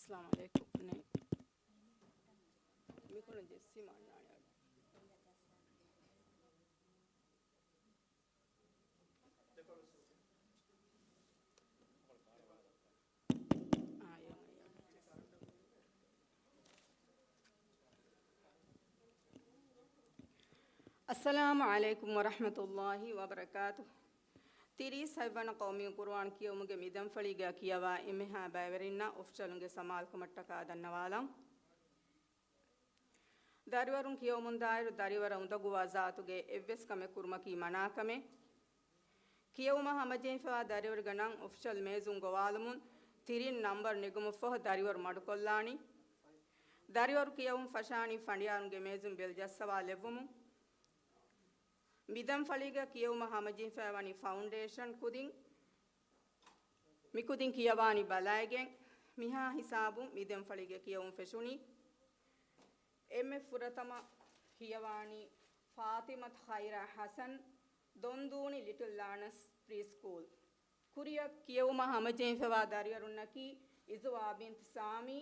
السلام عليكم. بيكون جسي معنا يعني. السلام عليكم ورحمة الله وبركاته. تيري سايبانا قومي قرآن كيومك ميدان فليغا كيوا إمها بايورينا أفشلونغ سمالكم التكاد النوالا داريورون كيومون داير داريورون دغوا ذاتوغي إفس كمي كورمكي مناكمي كيوما همجين فوا داريور غنان أفشل ميزون غوالمون تيرين نمبر نيغم فوه داريور مدكولاني داريور كيوم فشاني فنديارونغ ميزون بيلجسوا ليفومون ميدان فليغا كيوما همجين فواني فاونديشن كودين ميكودين كيواني بلايغن ميها حسابو ميدان فليغا كيوم فشوني එම ෆුරතම කියවානි ෆාතිමත් ඛෛරා හසන් දොන්දූනි ලිටල් ලානස් ප්‍රී ස්කූල් කුරිය කියවම හමජෙන් ෆවා දරියරුන්නකි ඉස්වා බින්ත් සාමි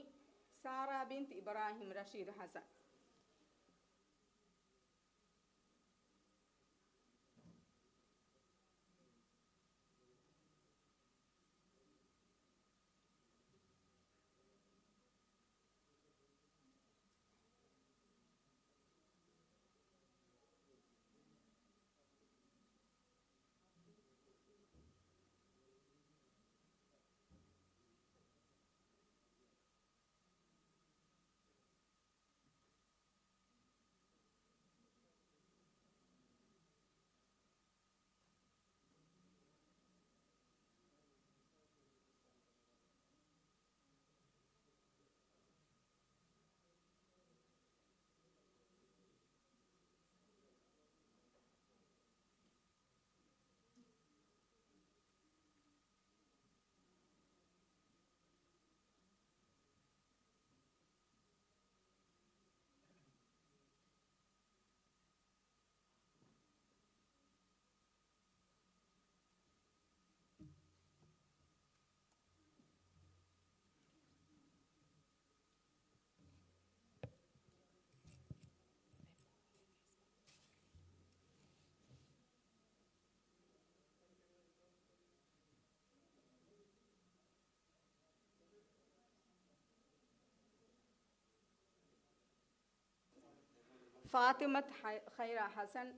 සාරා බින්ත් ඉබ්‍රාහිම් රෂීද් හසන් فاطمة خيرا حسن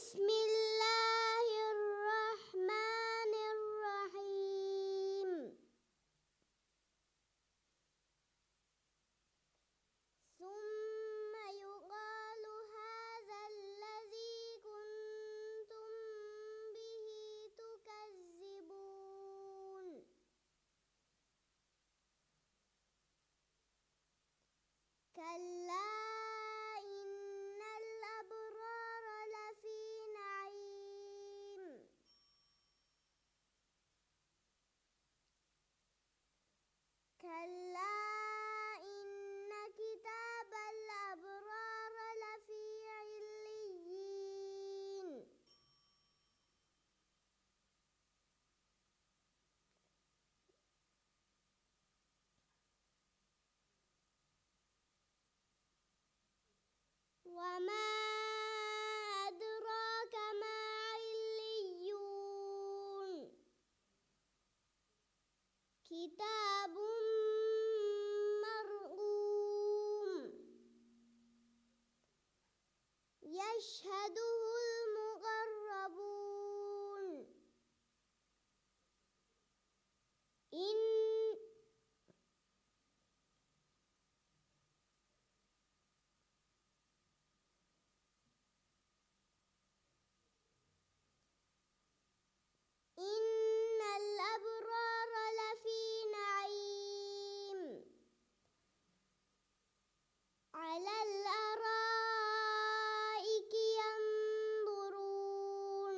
بسم الله الرحمن الرحيم ثم يقال هذا الذي كنتم به تكذبون كلا إن الأبرار لفي نعيم كلا إن كتاب الأبرار لفي عليين وما أدراك ما عليون كتاب مرقوم يشهده المقربون إن الأبرار لفي نعيم على الأرائك ينظرون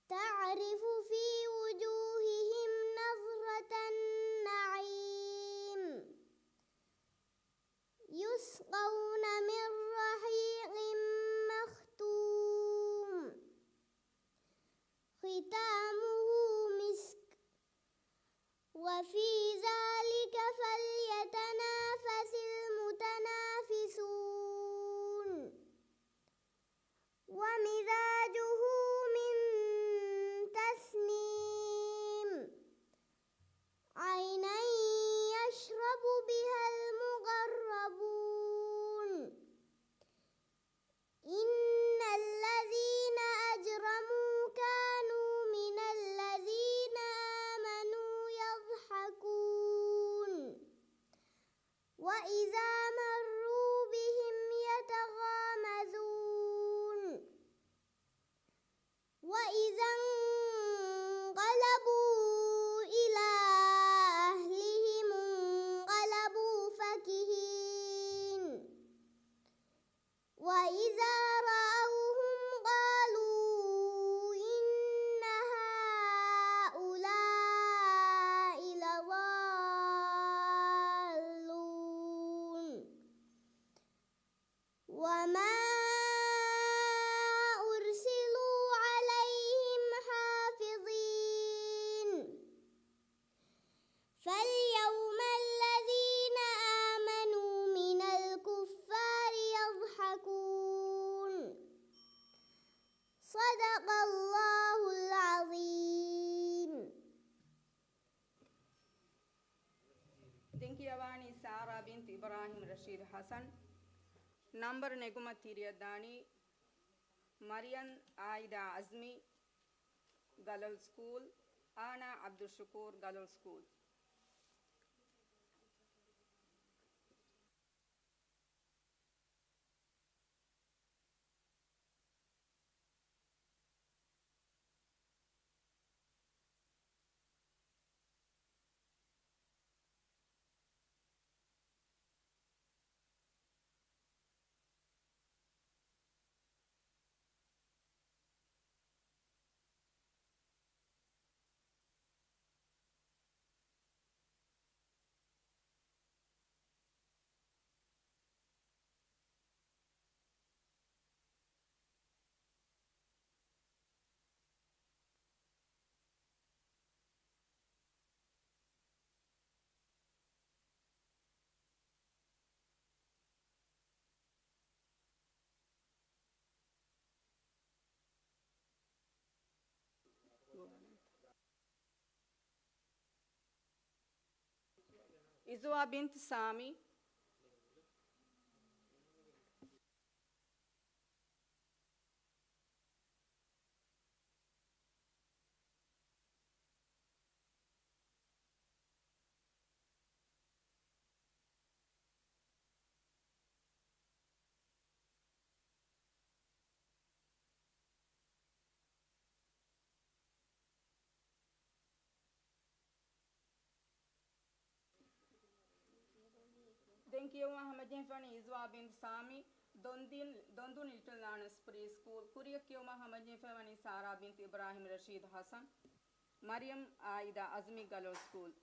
تعرف في وجوههم نظرة النعيم يسقون من رحيق مختوم ختامه مسك وفي ذلك فليتنافس المتنافسون ومزاجه من تسنيم عينا يشرب بها المقربون إن الذين أجرموا كانوا من الذين آمنوا يضحكون وإذا مروا بهم يتغامزون وإذا انقلبوا إلى أهلهم انقلبوا فكهين وإذا رأوهم قالوا إن هؤلاء لضالون وما أرسلوا عليهم حافظين فاليوم الذين آمنوا من الكفار يضحكون صدق الله العظيم Dinkiavani Sara bint Ibrahim Rashid Hassan. Number Neguma Tiriadani Marian Aida Azmi Galal School Ana Abdul Shukur Galal School. Izwa bint Sami. කියවුවා හැමදෙන් ෆනි ඉස්වා බින් සාමි දොන්දුන් ලිටල් ලානස් ප්‍රී ස්කූල් කුරිය කියවුවා හැමදෙන් ෆවනි සාරා බින් ඉබ්‍රාහිම් රෂීද් හසන් මරියම් ආයිදා Asmi glow school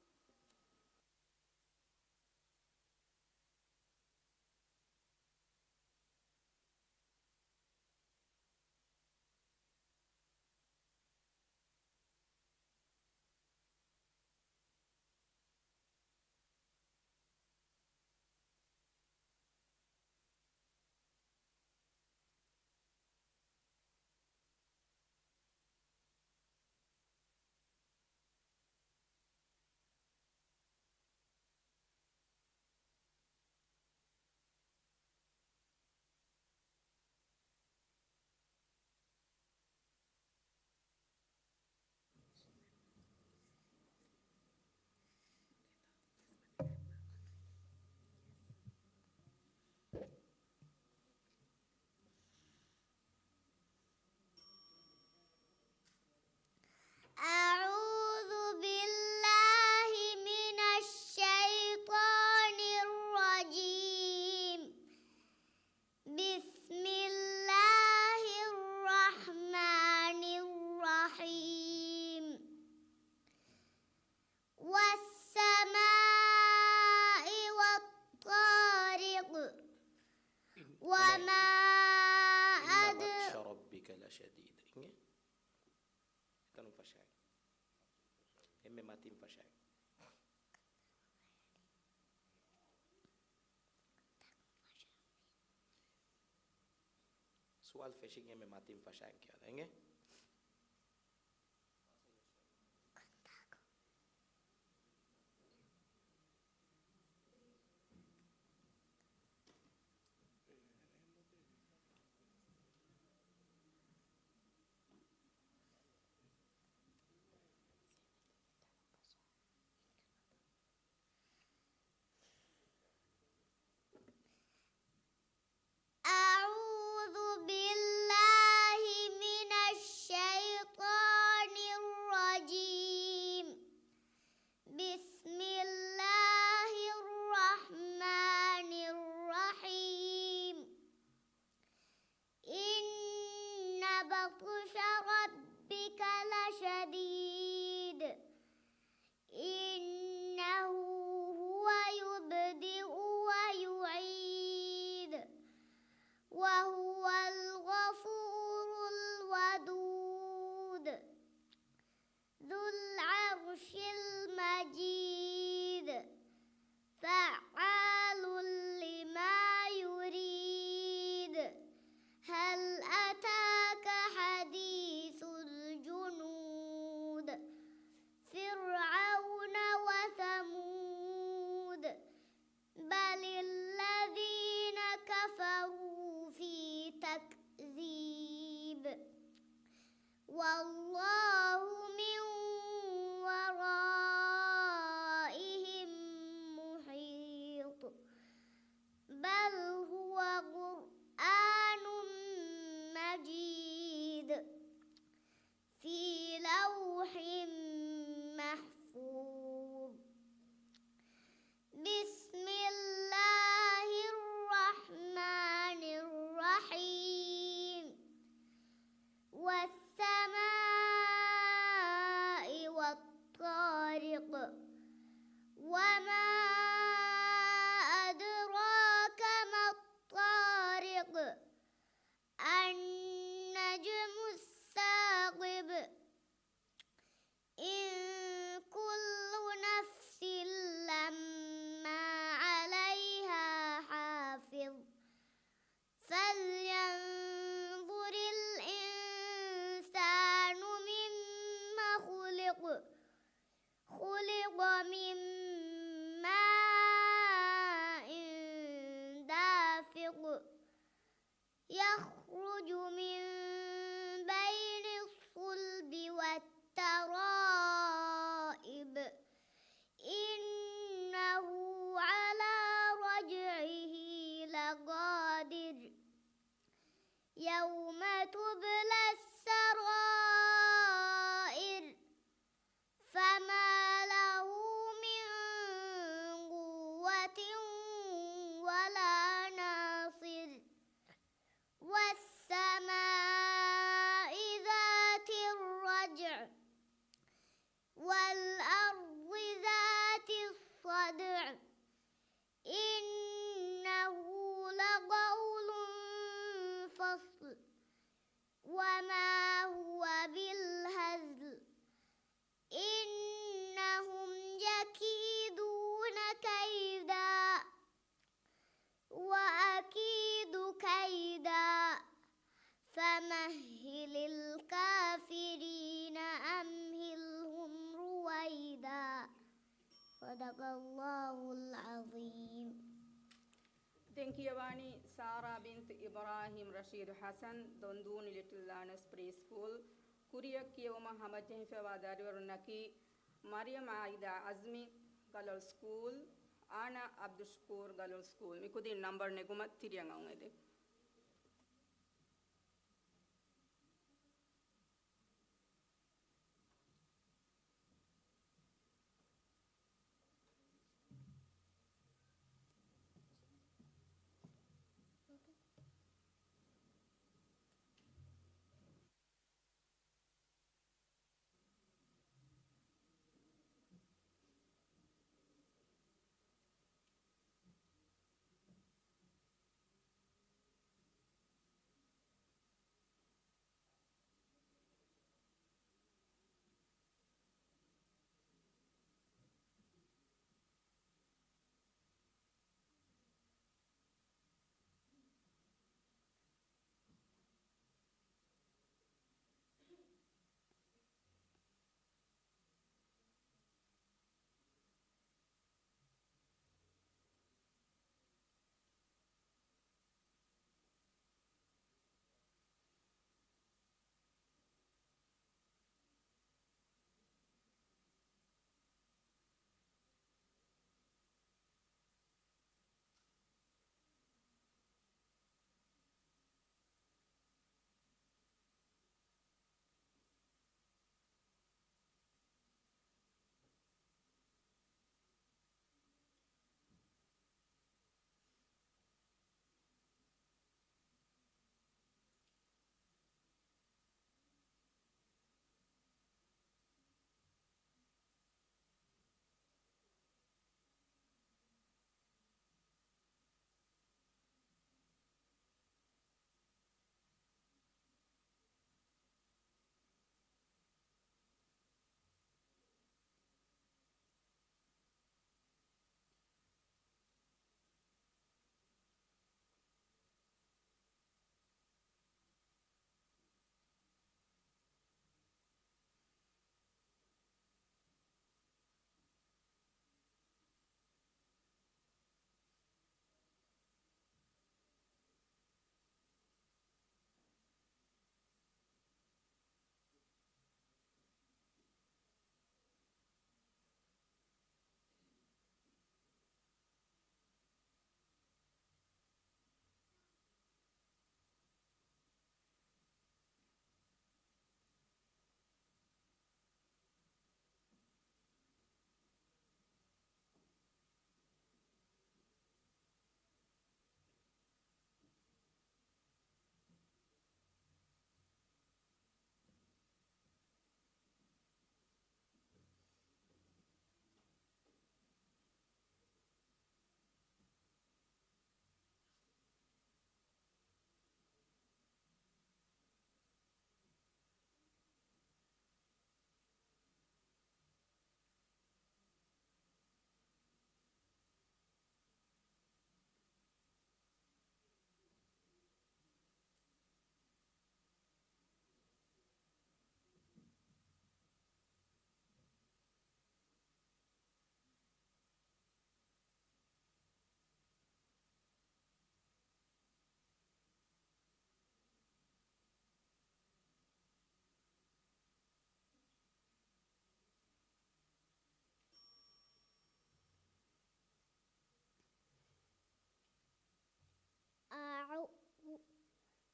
أعوذ بالله من الشيطان الرجيم بسم الله الرحمن الرحيم والسماء والطارق وما إن بطش ربك لشديد Kita não faz chá. Me matim faz chá. Soal feching me matim faz chá que ada, hein? أعوذ بالله من الشيطان الرجيم بسم الله الرحمن الرحيم إن بطش ربك لشديد إنه هو يبدئ ويعيد وهو الغفور الودود ذو العرش المجيد فعال لما يريد هل أتاك حديث الجنود فرعون وثمود بل الذين كفروا في تكذيب والله من ورائهم محيط بل هو قرآن مجيد في لوح محفوظ بسم الله الرحمن الرحيم والسماء والطارق وما أدراك ما الطارق النجم الثاقب إن كل نفس لما عليها حافظ فلينظر الإنسان مما خلق من ماء دافق يخرج من بين الصلب والترائب إنه على رجعه لقادر يوم تبلى السرائر فما له من قوة مهل الكافرين أمهلهم رويدا صدق الله العظيم. Tenkiyawani Sara bint Ibrahim Rashid Hassan Donduni Little Learners Preschool Kuriya Kiyoma Hamajen Fawada Naki Maryam Aida Azmi Galol School Ana Abdushkur Galol School Mikudi number Neguma Tiriangangede.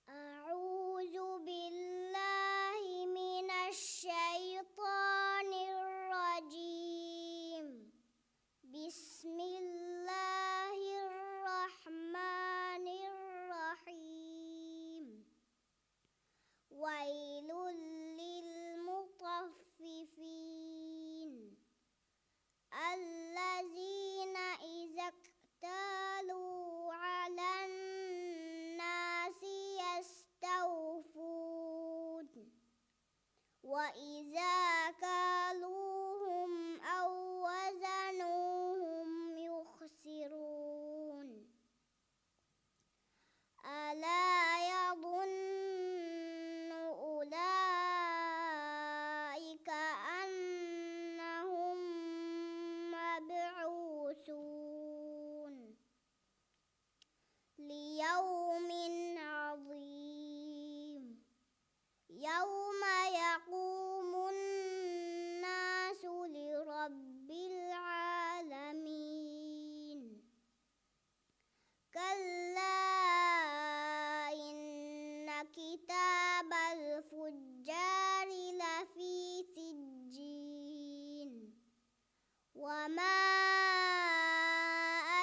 أعوذ بالله من الشيطان الرجيم. بسم الله الرحمن الرحيم. ويل للمطففين الذين إذا اكتالوا على الناس يستوفون وإذا كالوهم أو وزنوهم يخسرون. ألا يظن الفجار لفي سجين وما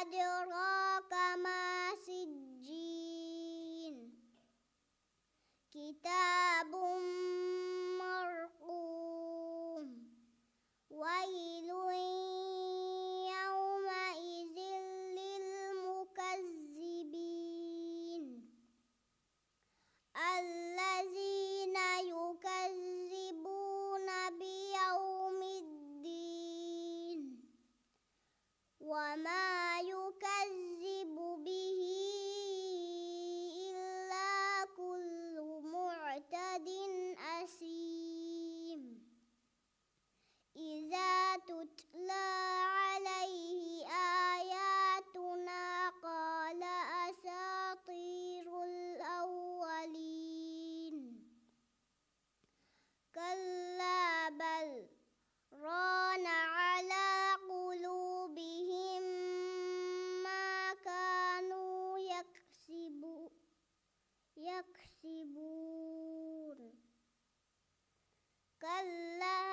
أدراك ما سجين كتاب مرقوم ويل يومئذ للمكذبين الذين يكذبون بيوم الدين وما يكذب به إلا كل معتد أثيم إذا تتلى عليه آياتنا قال أساطير الأولين كلا بل ران على قلوبهم ما كانوا يكسبون كلا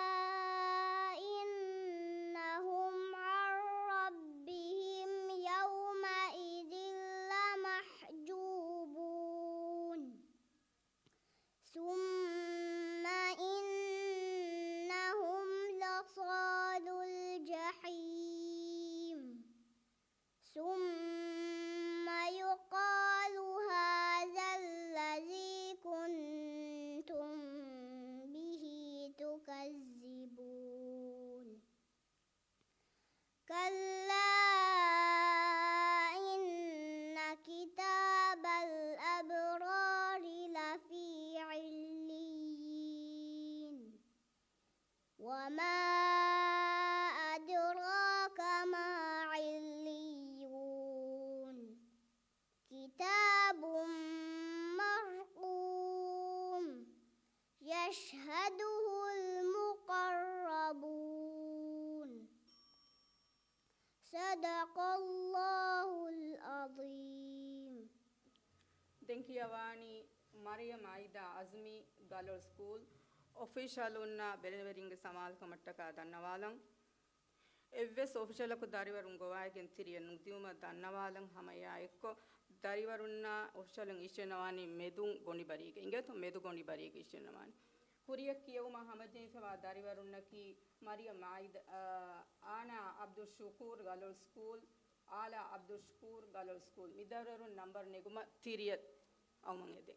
إنهم عن ربهم يومئذ لمحجوبون ثم إنهم لصال الجحيم ثم يقال هذا الذي كنتم به تكذبون كلا إن كتاب الأبرار لفي عليين وما أدراك ما عليون كتاب مرقوم يشهده المقربون صدق الله العظيم ದೆಂಕಿಯವಾಣಿ ಮರಿಯಂ ಐದಾ ಅಜ್ಮಿ ಗಲೋಲ್ school official ಉನ್ನ ಬೆಲೆವರಿಂಗ್ ಸಮಾಲ್ಕ ಮಟ್ಟಕ ದನ್ನವಾಲಂ ಎವ್ವೆಸ್ ಒಫಿಷಿಯಲ್ಕು ದಾರಿವರುನ್ ಗೋವಾಯಗೆನ್ ತಿರಿಯ ನುಗ್ದಿಯುಮ ದನ್ನವಾಲಂ ಹಮಯ ಎಕ್ಕೊ ದಾರಿವರುನ್ನ ಒಫಿಷಿಯಲ್ ಇಷ್ಟೆನವಾನಿ ಮೆದುಂ ಗೊಂಡಿ ಬರಿಗೆ ಇಂಗೆತು ಮೆದು ಗೊಂಡಿ ಬರಿಗೆ ಇಷ್ಟೆನವಾನಿ ಹುರಿಯ ಕಿಯವುಮ ಹಮಜೆಫವಾ ದಾರಿವರುನ್ನಕಿ ಮರಿಯಂ ಐದ ಆನಾ ಅಬ್ದುಲ್ ಶುಕೂರ್ ಗಲೋಲ್ ಸ್ಕೂಲ್ ಆಲಾ ಅಬ್ದುಲ್ ಶುಕೂರ್ ಗಲೋಲ್ ಸ್ಕೂಲ್ ಮಿದರರು ನಂಬರ್ ನೆಗುಮ ತಿರಿಯತ್ ಅವಮಂಗೆದೆ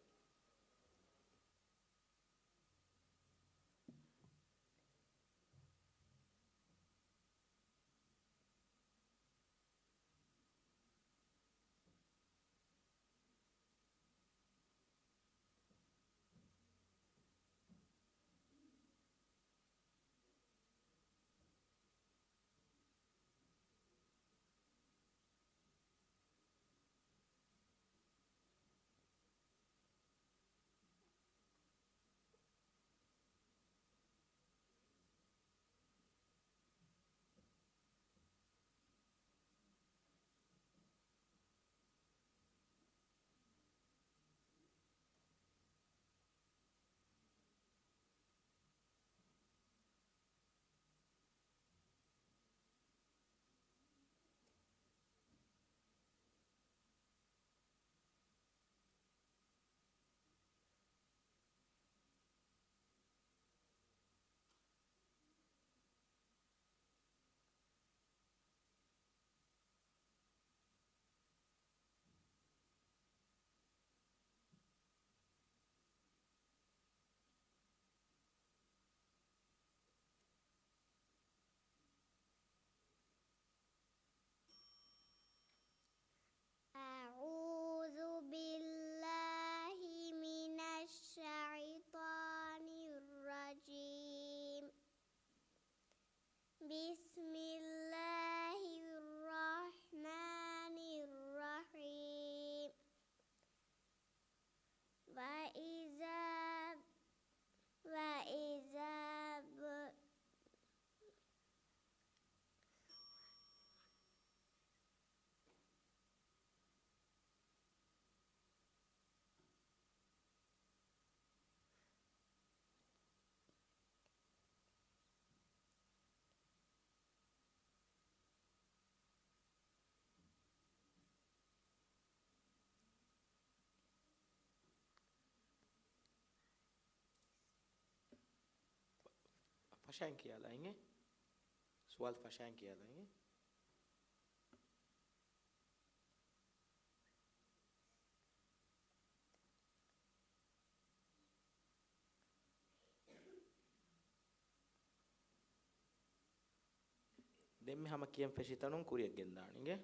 फशाएं किया लाएंगे सवाल फशाएं किया लाएंगे දෙම්මේ හැම කියම් ෆෙෂිතනුන් කුරියක් ගෙන් දාණිගේ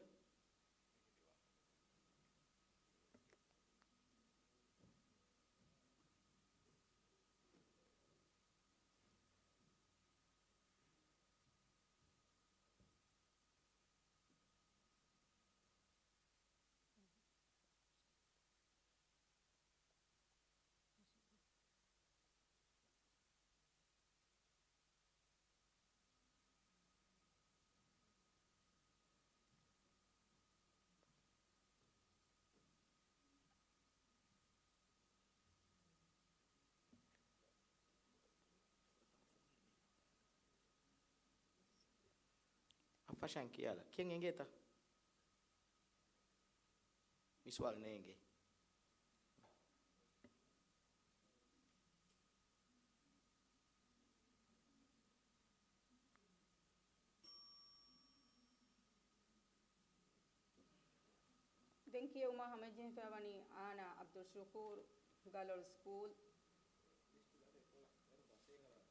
फशाएं किया ला किएं एंगे ता मिसवाल नेंगे දැන් කියවුම හැමජෙන් ෆවනි ආනා අබ්දුල් ෂුකූර් ගලොල් ස්කූල්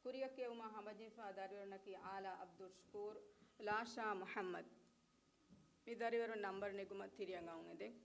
කුරියක් කියවුම හැමජෙන් ෆාදාරිවරණකි ආලා අබ්දුල් ෂුකූර් ලාෂා මුහම්මද් මේ දරිවර නම්බර් නෙගුමත් තිරියන් අවුන් එදෙක්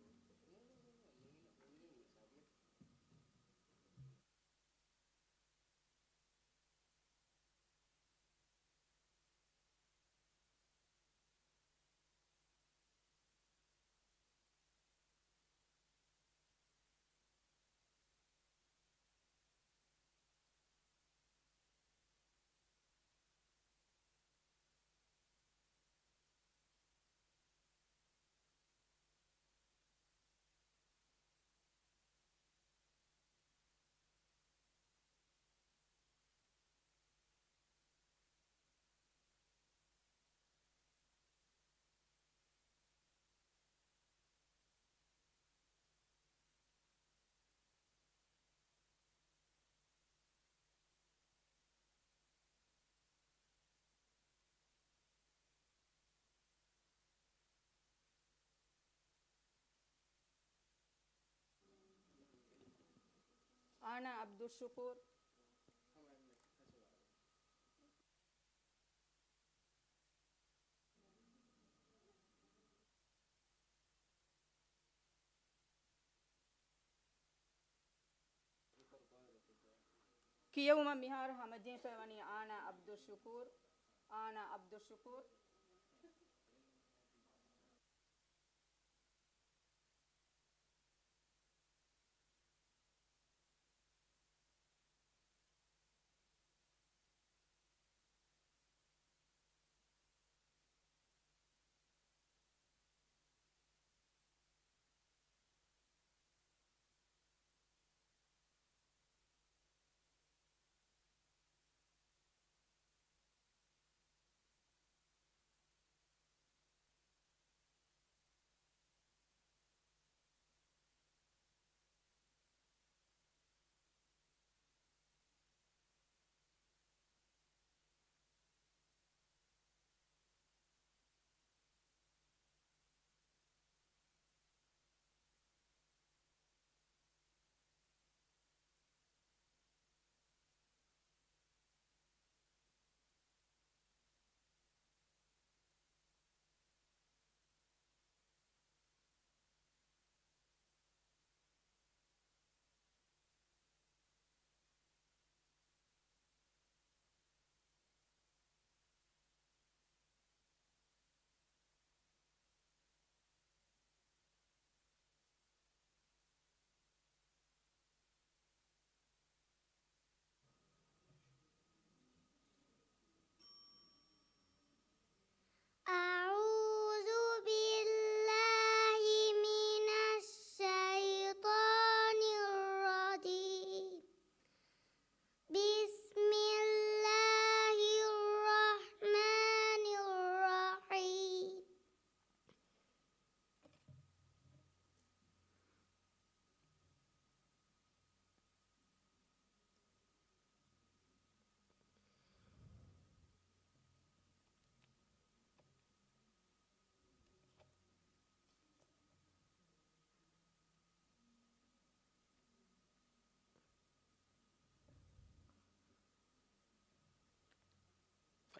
ආනා අබ්දුල් ෂුකූර් කියවුම මිහාර හැමජෙන් ෆවනි ආනා අබ්දුල් ෂුකූර්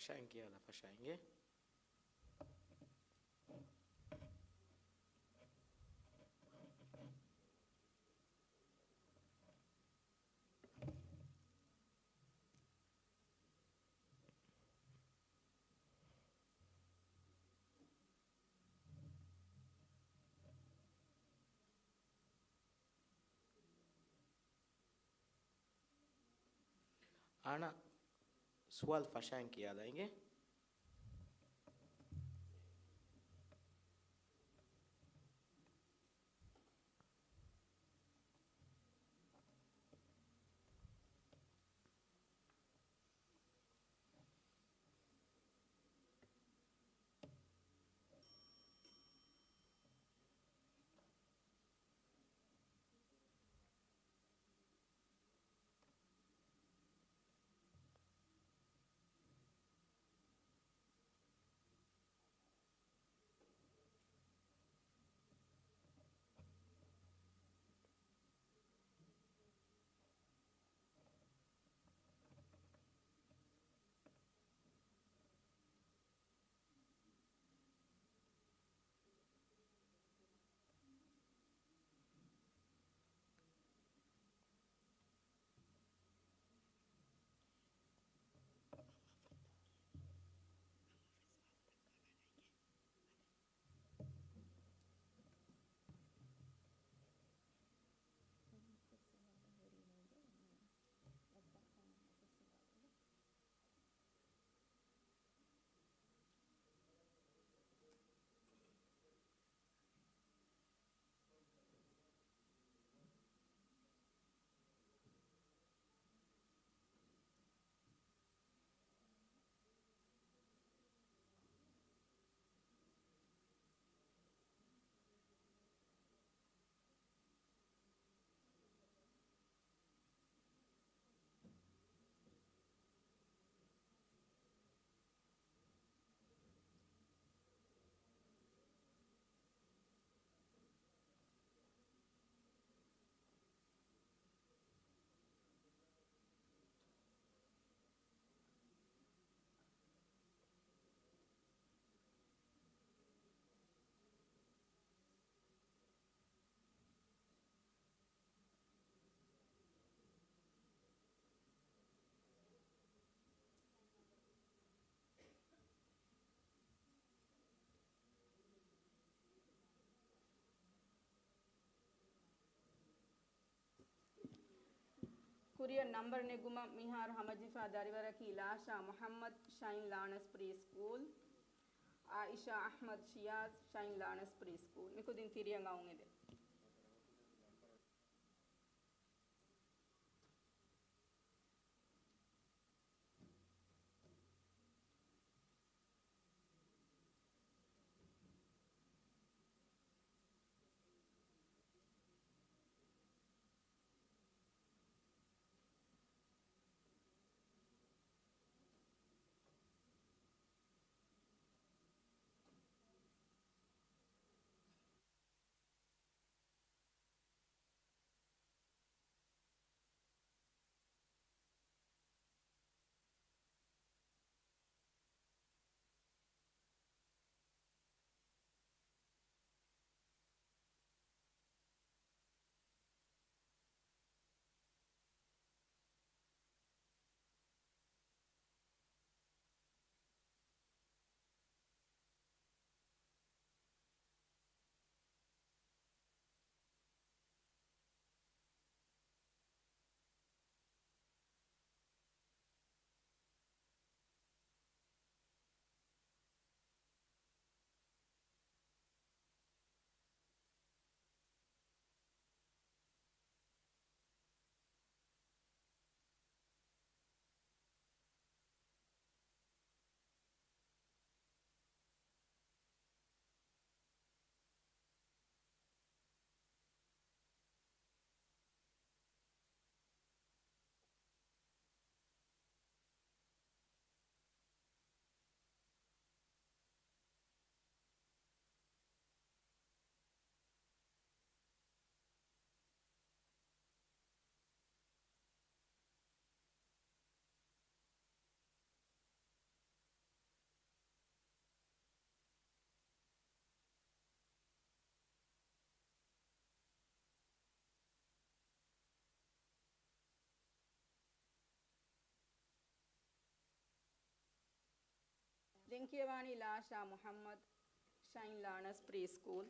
फशाएं किया था फशाएंगे. आना सवाल फशाएं किया लाएंगे. Korean number neguma mihar hamajifa dariwaraki Lasha Muhammad Shine Lanas Preschool. Aisha Ahmad Shiaz Shine Lanas Preschool. Mikudin tirianga ungede. ඉතින් කියවානි ලාෂා මුහම්මද් ෂයින් ලානස් ප්‍රී ස්කූල්.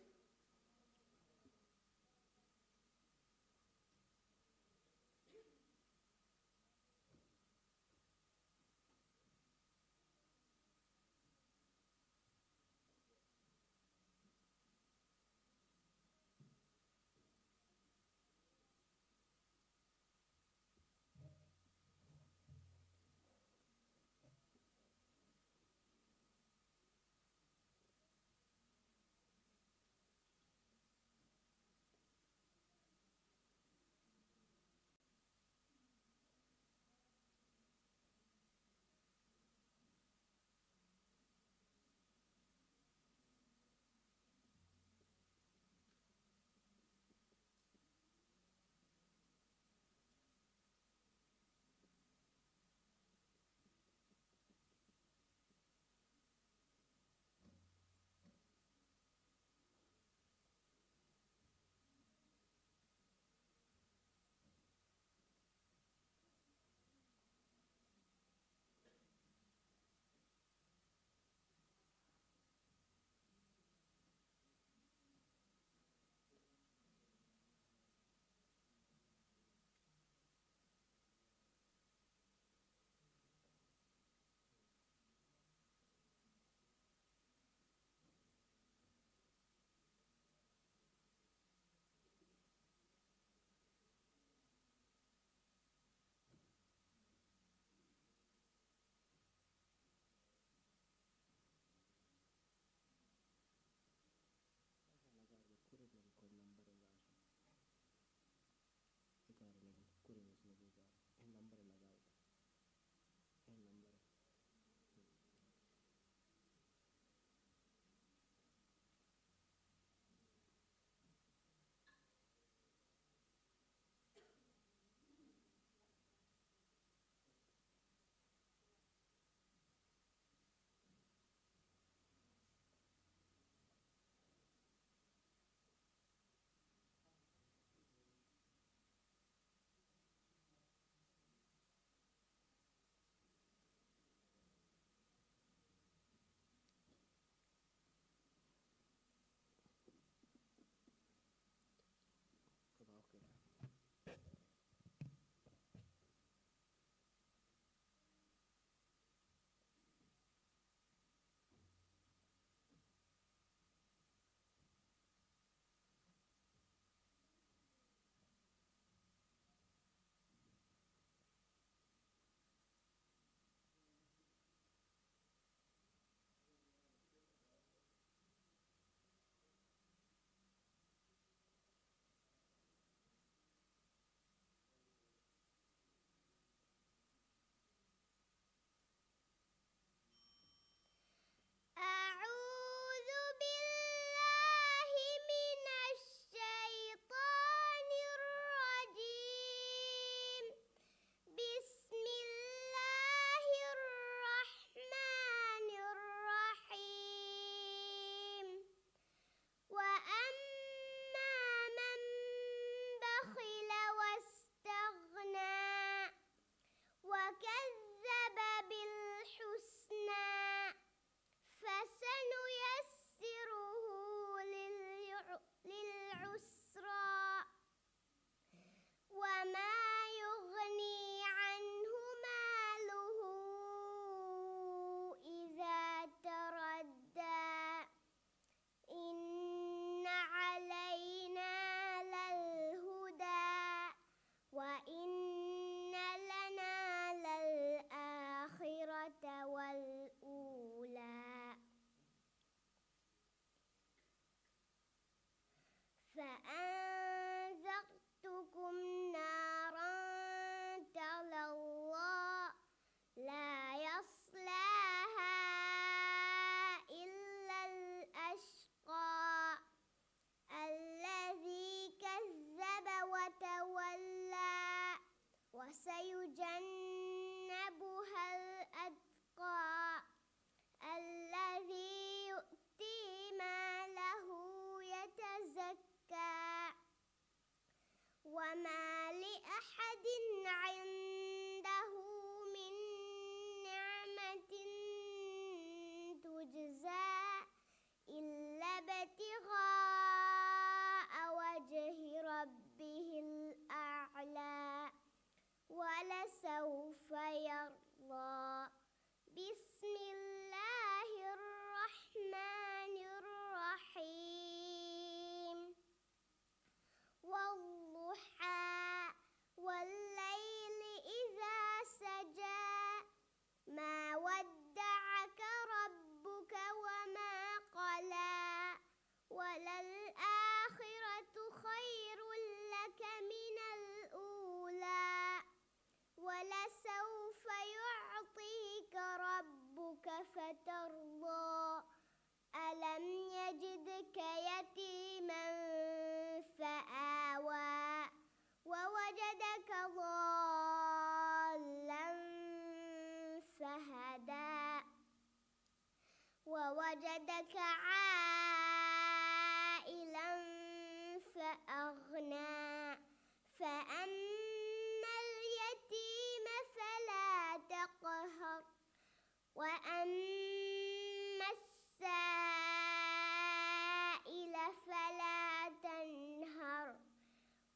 أعوذ بالله من الشيطان الرجيم. بسم الله الرحمن الرحيم. وأما من بخل واستغنى وكذب بالحسنى فسنيسره للعسرى وما يغني عنه ماله إذا تردى إن علينا للهدى وإن لنا للآخرة والأولى فأنذرتكم نارا تلظى لا يصلاها إلا الأشقى الذي كذب وتولى وسيجنبها الأتقى الذي يؤتي ماله يتزكى وما لأحد عنده من نعمة الرحيم والضحى والليل إذا سجى ما ودعك ربك وما قلى وللآخرة خير لك من الأولى ولسوف يعطيك ربك فترضى ألم يجدك يتيما فآوى ووجدك ضالا فهدى ووجدك عائلا فأغنى فأما اليتيم فلا تقهر وأما السائل فلا تنهر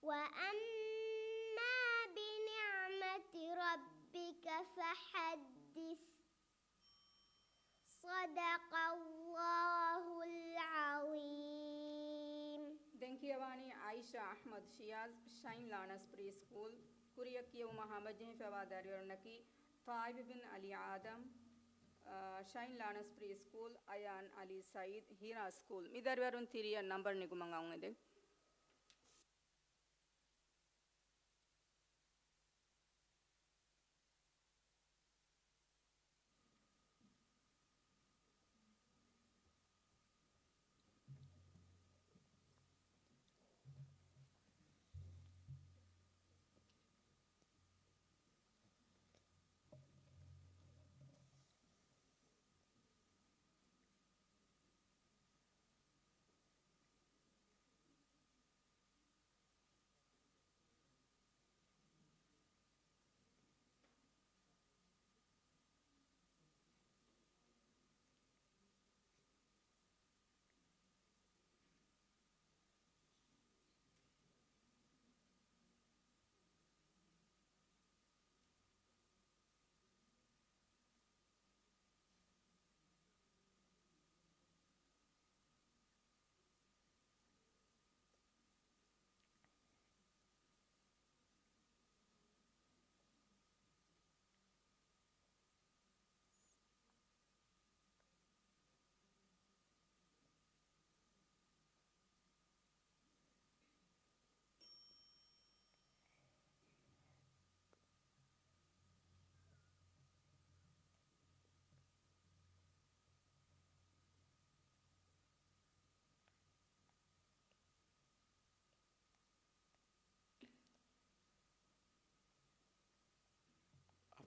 وأما بنعمة ربك فحدث صدق الله العظيم. دنكيواني عائشة أحمد شياز شاين لانس بري سكول كوريكيو محمد جين فواداريورنكي طائب بن علي آدم شاين لانس بري سكول أيان علي سعيد هيرا سكول ميداريورن تيريا نمبر نيكومانغاونغدي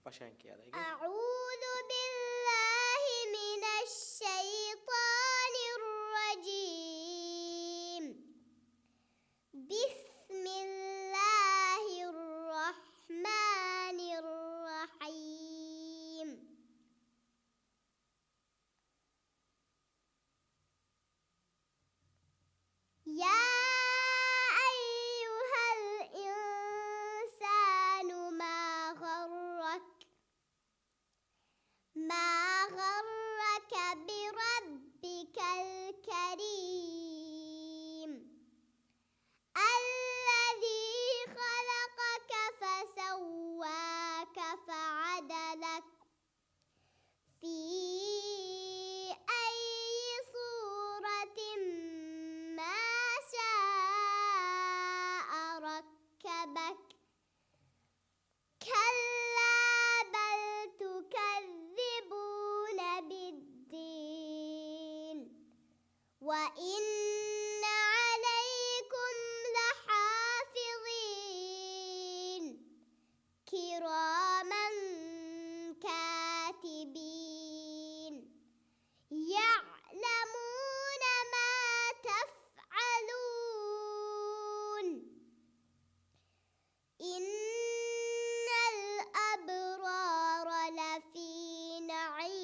Fashion kiya da أعوذ بالله من الشيطان الرجيم بسم الله الرحمن الرحيم يا أيها الإنسان ما غرك بربك الكريم الذي خلقك فسواك فعدلك في أي صورة ما شاء ركبك كلا بل تكذبون بالدين وإن عليكم لحافظين كراما كاتبين يعلمون ما تفعلون إن الأبرار لفي نعيم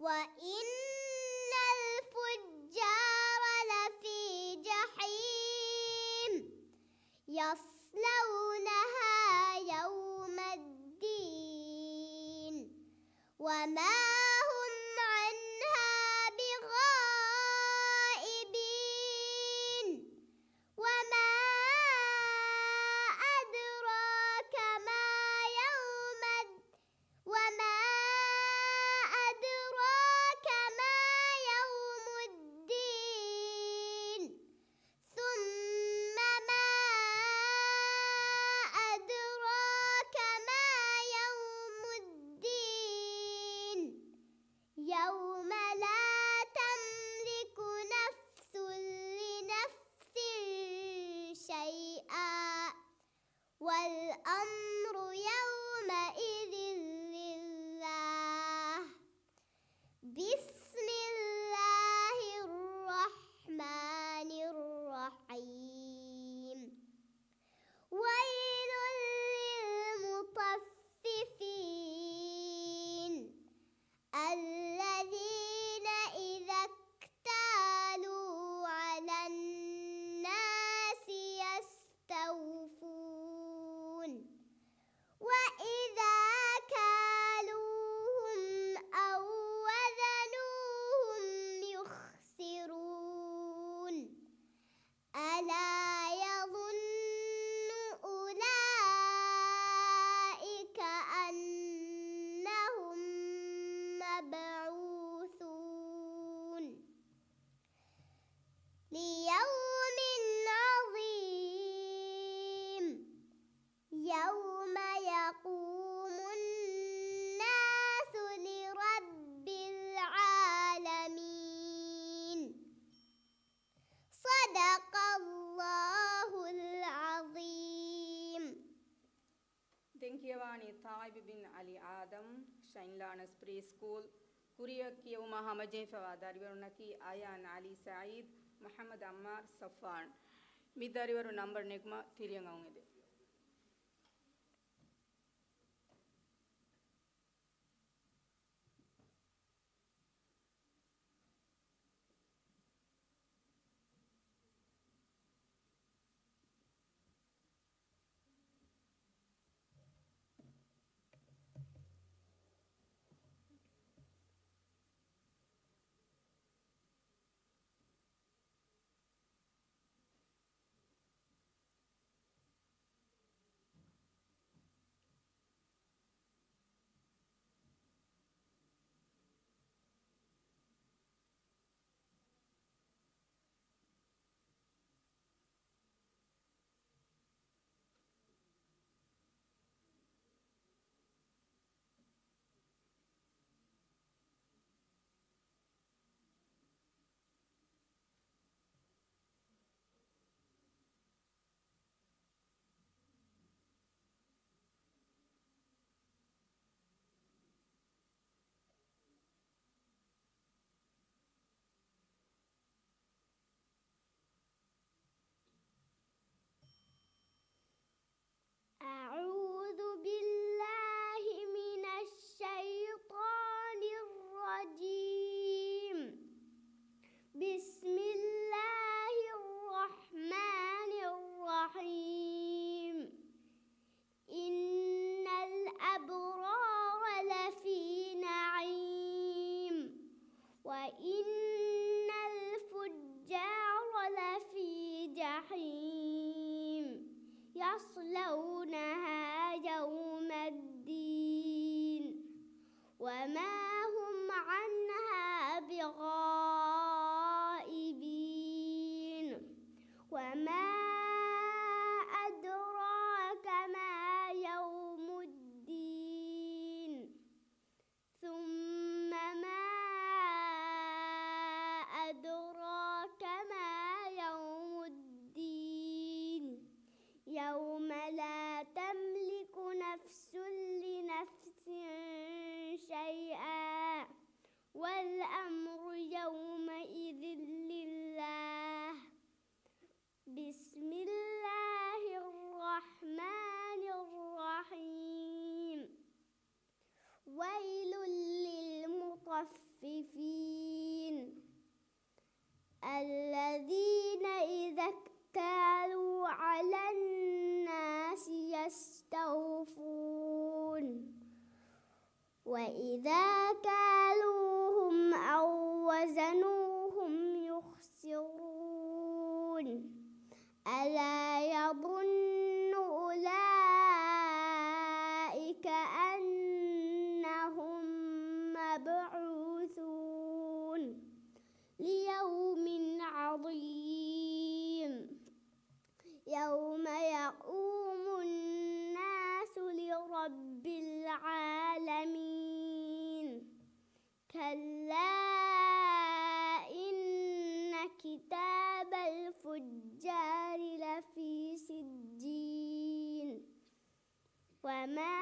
وإن الفجار لفي جحيم يصلونها يوم الدين وما هم عنها بغائبين وما أدراك ما يوم وما أدراك ما يوم الدين ثم ما أدراك ما يوم الدين يوم لا تملك نفس لنفس شيئا والأمر يومئذ لله بسم الله الرحمن الرحيم ويل للمطففين الذين إذا اكتالوا على الناس يستوفون وإذا كالوهم أو وزنوهم يخسرون ألا يظن أولئك أنهم مبعوثون ليوم عظيم يوم يقوم الناس لرب العالمين صدق الله العظيم. දෙංකියවානි තායිබ් බින් අලි ආදම් ෂයින්ලානස් ප්‍රී ස්කූල් කුරියක් කියවම හමජේ ෆවාදාරිවරුනකි ආයාන් අලි සঈද් මුහම්මද් අම්මාර් සෆාන් මිදාරිවරු නම්බර් නෙක්ම තිරියන් අවුනේද وإذا كالوهم أو وزنوهم يخسرون ألا يظن أولئك أنهم مبعوثون ليوم عظيم يوم يقوم الناس لرب العالمين كلا إن كتاب الفجار لفي سجين وما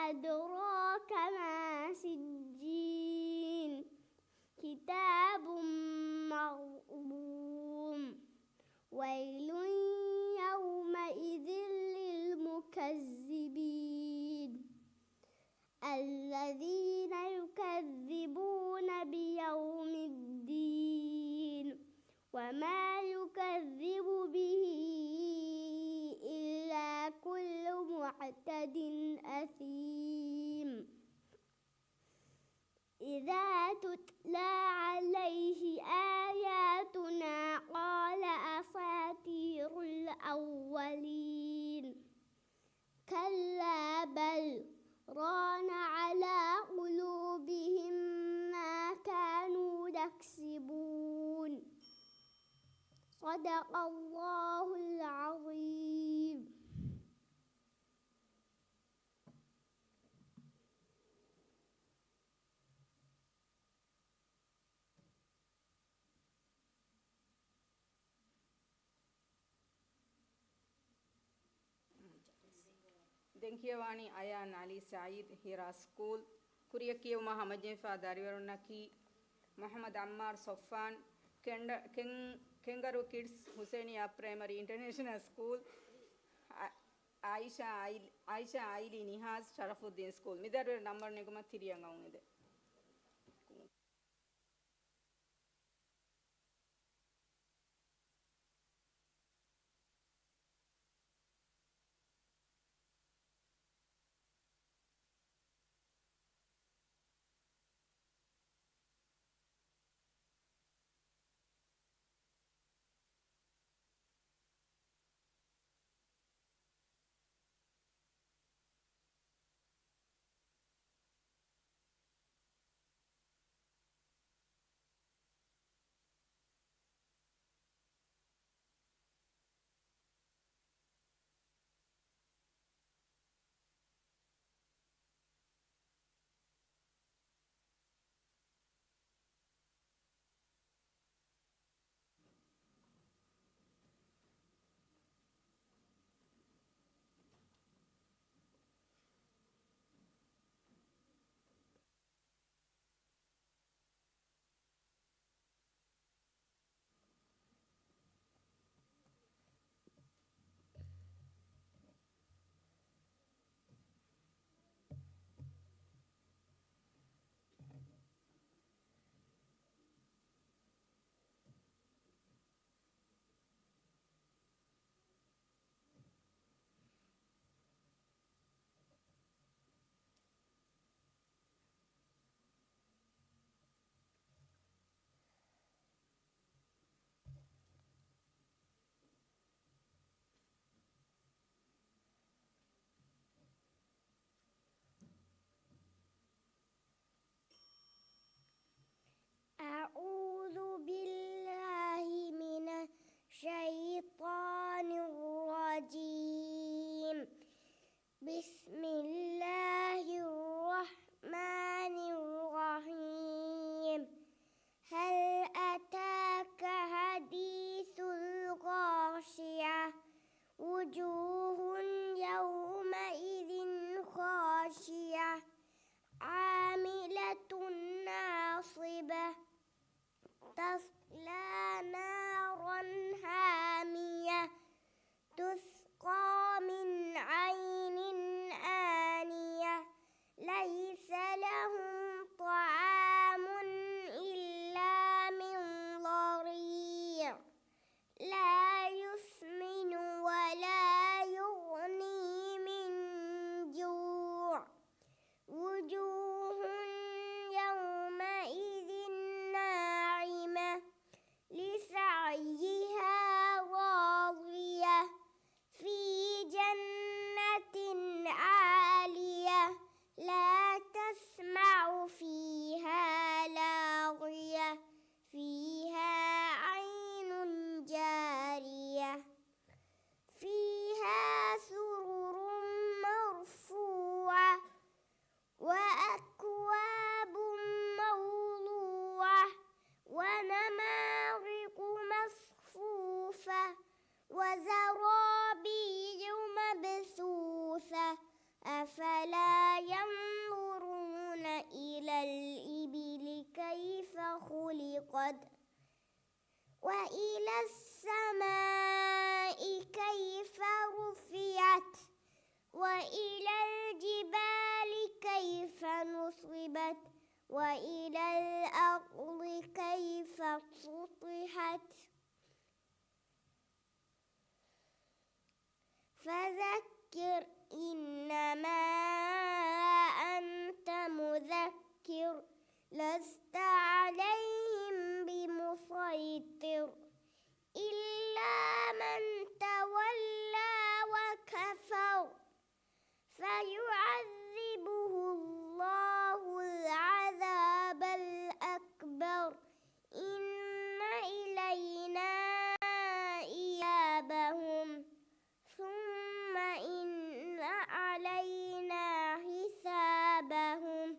أدراك ما سجين كتاب مرقوم ويل يومئذ للمكذبين الذين يكذبون بيوم الدين وما يكذب به إلا كل معتد أثيم إذا تتلى عليه آياتنا قال أساطير الأولين كلا بل ران على قلوبهم ما كانوا يكسبون صدق الله العظيم. දෙංකියවානි අයාන් අලි සঈද් හිරා ස්කූල් කුරියකියුම හමජෙෆා දරිවරුන්නකි මොහමද් අම්මාර් සොෆාන් කෙන්ගරු කිඩ්ස් හුසේනියා ප්‍රයිමරි ඉන්ටර්නැෂනල් ස්කූල් ආයිෂා ආයිලි නිහාස් ශරෆුද්දීන් ස්කූල් මිදරවර නම්බර් නිගමත් තිරියන් අවුනේද أعوذ بالله من الشيطان الرجيم بسم الله الرحمن الرحيم هل أتاك حديث الغاشية وجوه يومئذ خاشية عاملة ناصبة تصلى نارا حامية تسقى من عين وإلى الأرض كيف سطحت فذكر إنما أنت مذكر لست عليهم بمسيطر إلا من تولى وكفر فيعذبه الله العذاب الأكبر إن إلينا إيابهم ثم إن علينا حسابهم.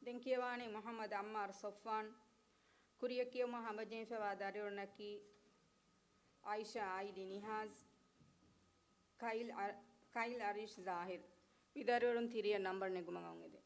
Denkiewani Muhammad Ammar Sofwan, Kuriakio Muhammad Jenfewa Darirnaki, Aisha Aidi Nihaz, Kyle Arish Zahir. Vidarurun Thiria number Negumangide.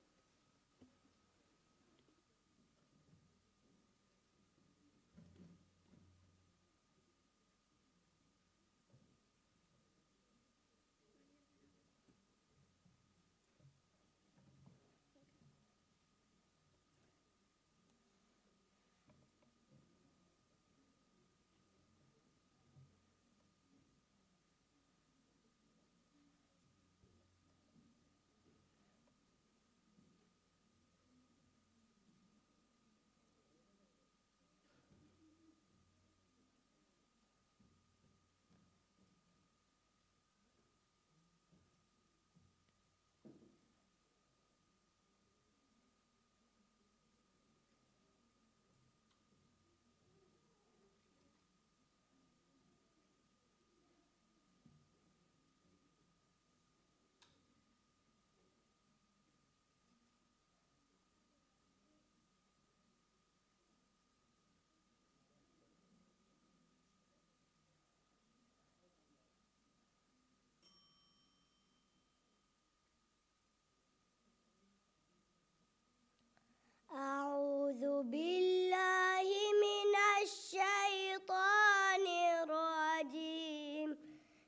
أعوذ بالله من الشيطان الرجيم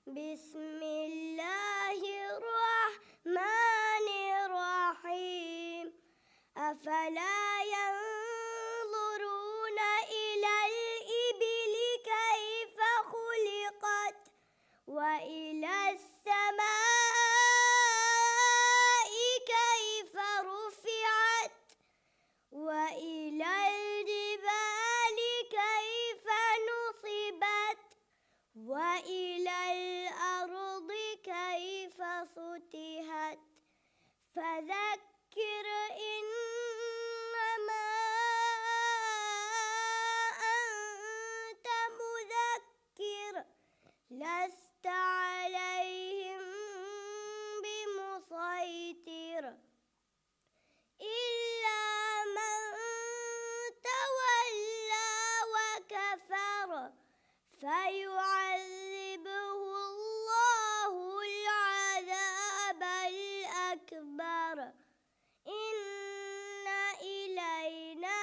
بسم الله الرحمن الرحيم أفلا ينظرون إلى الإبل كيف خلقت وإلى السماء كيف رفعت وإلى الجبال كيف نصبت وإلى الأرض كيف سطحت فذكر إنما أنت مذكر لست عليهم بمسيطر إلا من تولى وكفر فيعذبه الله العذاب الأكبر إن إلينا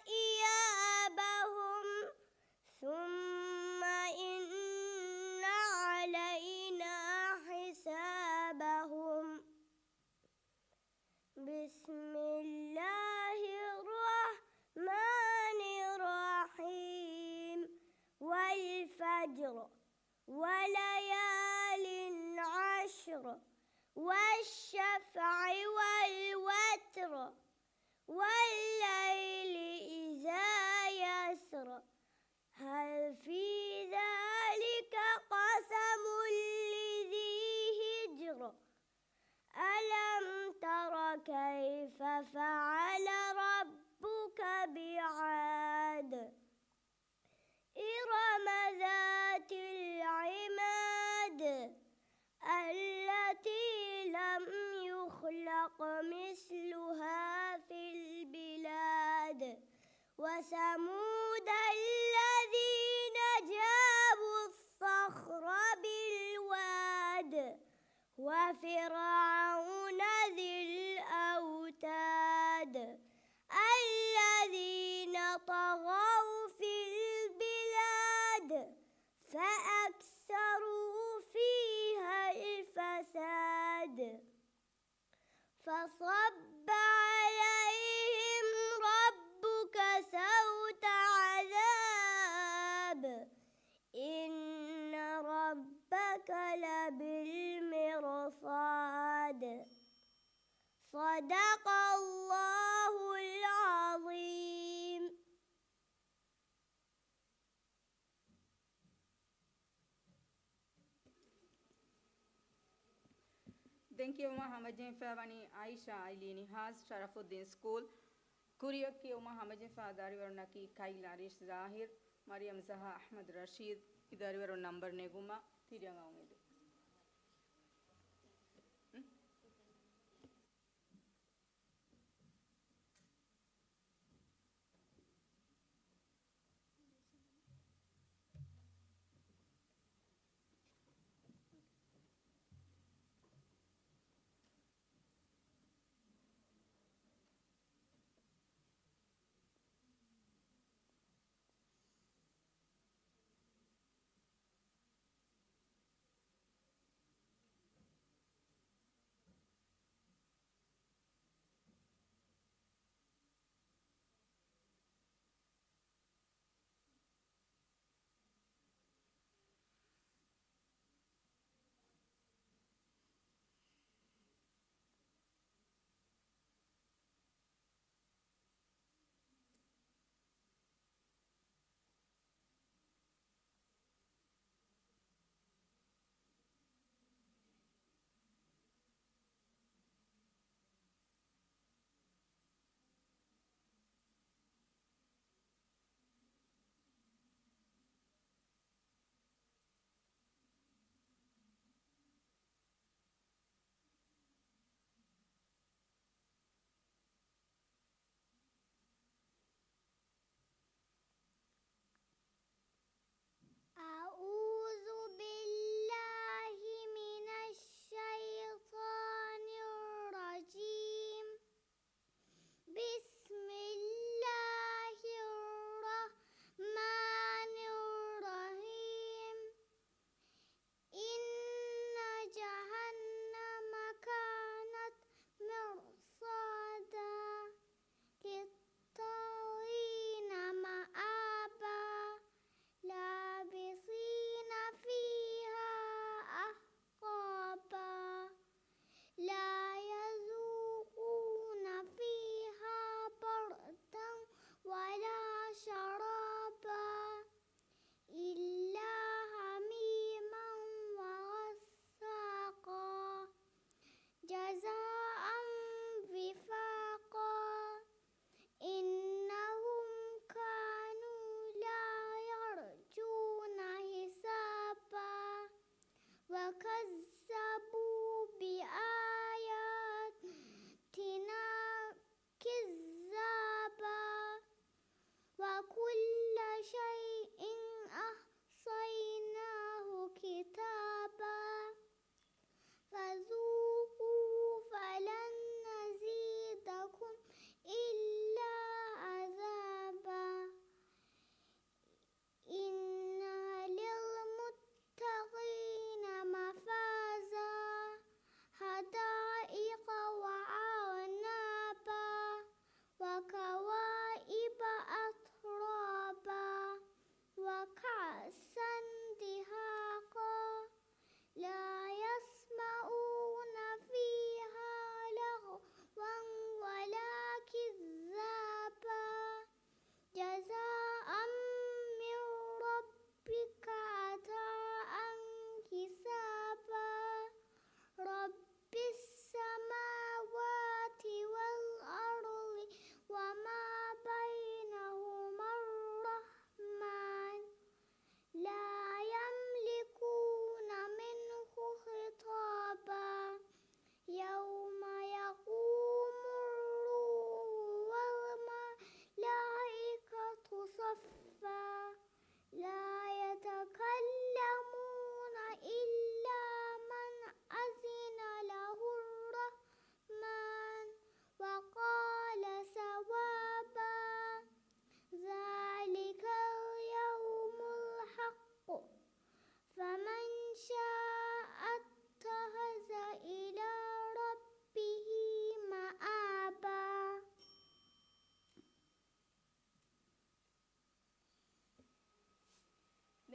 إيابهم ثم إن علينا حسابهم. بسم الله الرحمن الرحيم والفجر وليال عشر والشفع والوتر والليل إذا يسر هل في ذلك قسم لذي هجر ألم تر كيف فعل ربك بعاد إرم ذات وثمود الذين جابوا الصخر بالواد وفرعون ذي الأوتاد الذين طغوا في البلاد فأكثروا فيها الفساد فصب عليهم ربك سوط عذاب إن ربك لبالمرصاد صدق الله العظيم. Thank you, Muhammadin Favani, Aisha, Ailini Haz, Sharafuddin School, Kuriyaki, Muhammadin Fadarivarnaki, Kaila Rish Zahir, Mariam Zaha Ahmad Rashid, Idarivar number Neguma, Tirianga.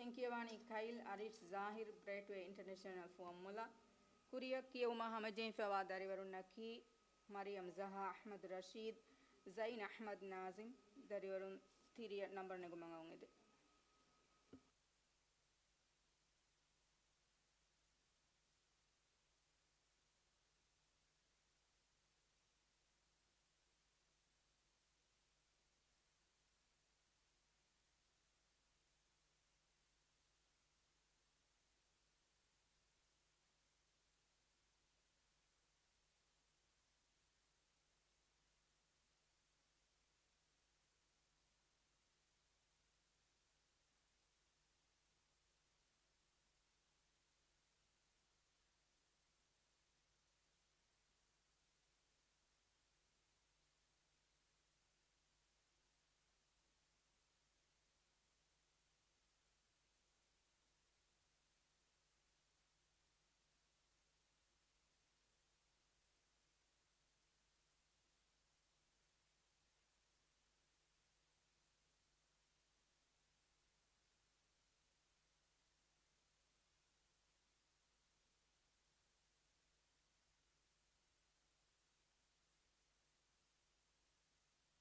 දෙන්කියවානි කයිල් අරිෂ් ජාහිර් බ්‍රේට්වේ ඉන්ටර්නැෂනල් ෆෝම්මුලා ಕುರಿಯ ಕಿಯೌಮ ಹಮಜೆನ್ ಫವಾದಾರಿ ವರುನ್ನಕಿ ಮರಿಯಂ ಜಹಾ ಅಹ್ಮದ್ ರಶೀದ್ ಝೈನ್ ಅಹ್ಮದ್ ನಾಜಿಮ್ ದರಿವರುನ್ ತಿರಿಯ ನಂಬರ್ ನೆಗು ಮಂಗೌಂಗಿದೆ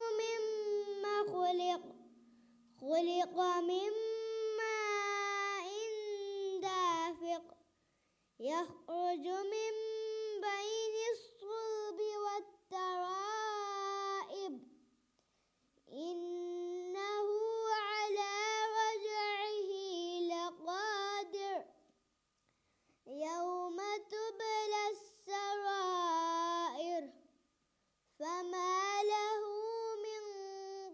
مما خلق من ماء دافق يخرج من بين الصلب والترائب إنه على رجعه لقادر يوم تبلى السرائر فما له من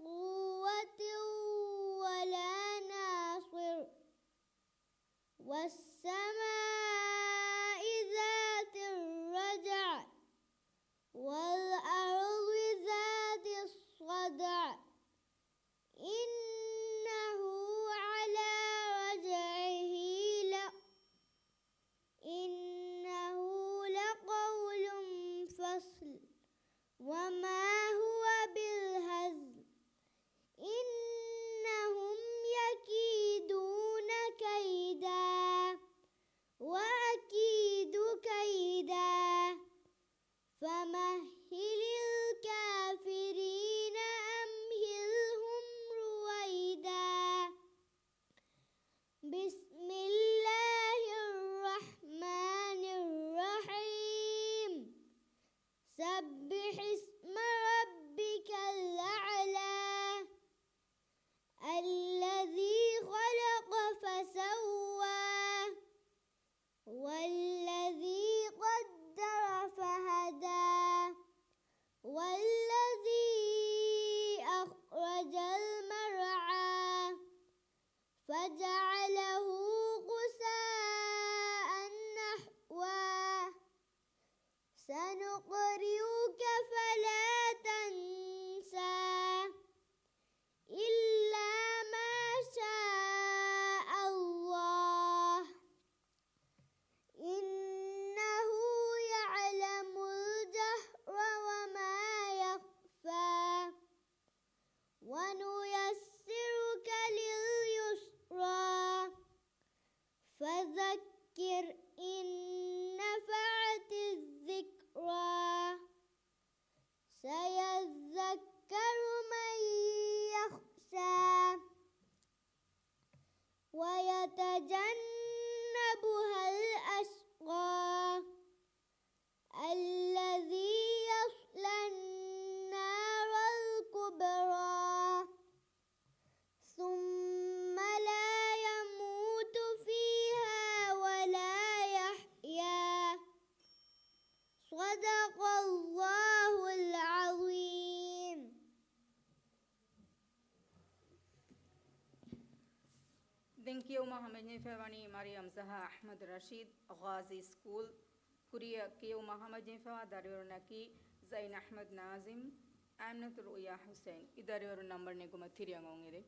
قوة ولا ناصر والسماء ذات الرجع والأرض ذات الصدع إنه على رجعه إنه لقول فصل وما هو بالهزل إنهم يكيدون كيدا وأكيد كيدا فمهل الكافرين أمهلهم رويدا بسم الله الرحمن الرحيم سبح اسم ربك الأعلى الذي خلق فسوى والذي قدر فهدى والذي أخرج المرعى فجعله غثاء نحوا سنقرئك فلا تنسى إلا ما شاء الله إنه يعلم الجهر وما يخفى ونيسرك لليسرى فذكر إن نفعت الذكرى سيذكر من يخشى ويتجنبها الأشقى الذي يصلى النار الكبرى ثم لا يموت فيها ولا يحيا صدق الله العظيم දෙන්කියෞම හමජෙන් ෆවානි මරියම් ජහා අහ්මද් රශීද් ගාසි ස්කූල් ಕುರಿಯ ಕಿಯೌಮ ಹಮಜೆನ್ ಫವಾದಾರಿ ವರುನ್ನಕಿ ಝೈನ್ ಅಹ್ಮದ್ ನಾಜಿಮ್ ಆಮ್ನತ್ ರುಯಾ ಹುಸೈನ್ ಇದರಿವರು ನಂಬರ್ ನೆಗುಮ ತಿರಿಯಂಗೋಂಗಿದೆ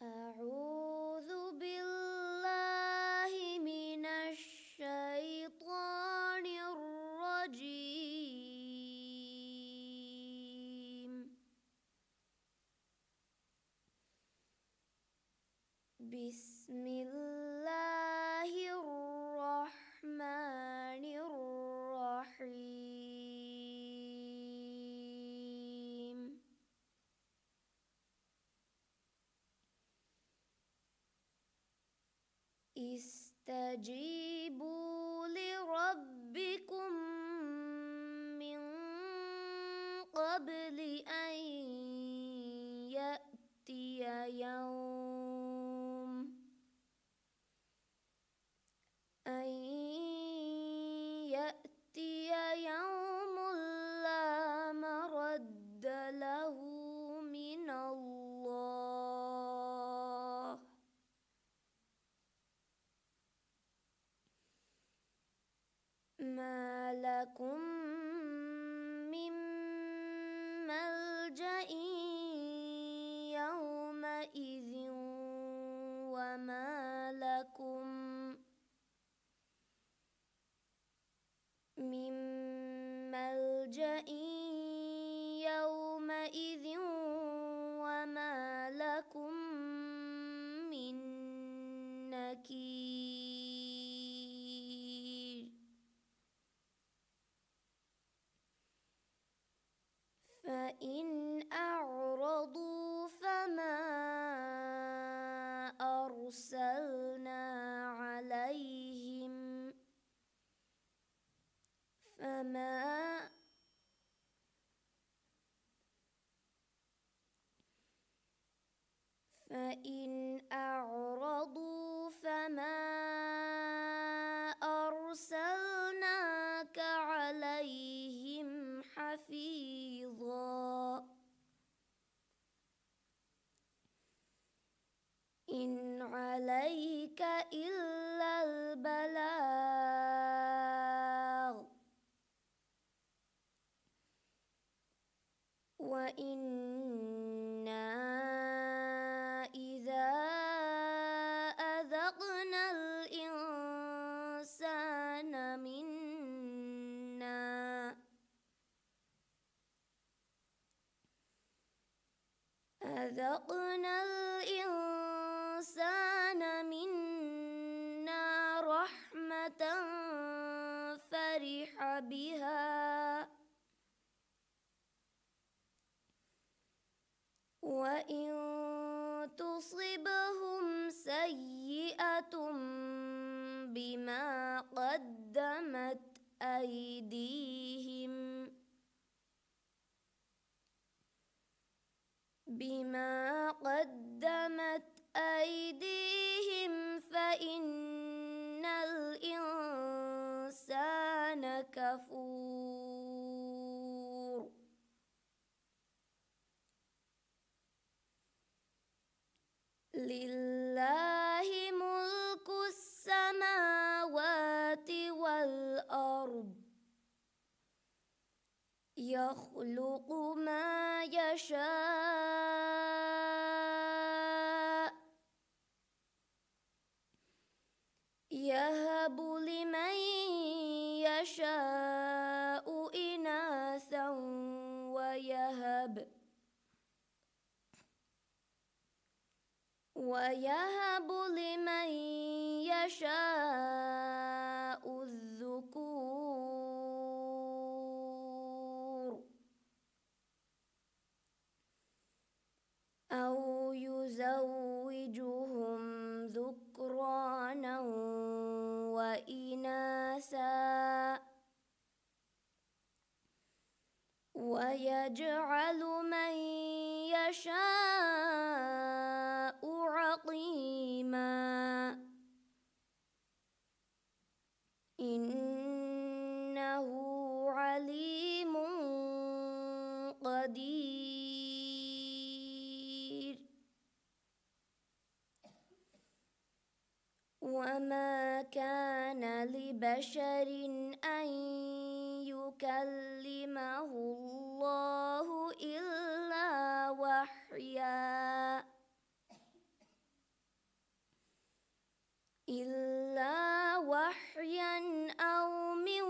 أعوذ بالله من الشيطان الرجيم. بسم الله الرحمن الرحيم. استجيبوا لربكم من قبل أن يأتي يوم لا مرد له من الله. ما لكم من ملجأ يومئذ وما لكم من ملجأ يومئذ وما لكم من نكير. فإن أعرضوا فما أرسلنا عليهم أرسلناك عليهم حفيظا. إن عليك إلا البلاغ وإنا إذا أذقنا الإنسان منا رحمة فرح بها وإن تصبهم سيئة بما قدمت أيديهم فإن الإنسان كفور. لله ملك السماوات والأرض يخلق ما يشاء يهب لمن يشاء إناثا ويهب لمن يشاء الذكور أو يزوجهم ذكرانا وإناثا ويجعل من يشاء عقيما إنه عليم قدير. وما كان لبشر أن يكلمه الله إلا وحيا إلا وحيا أو من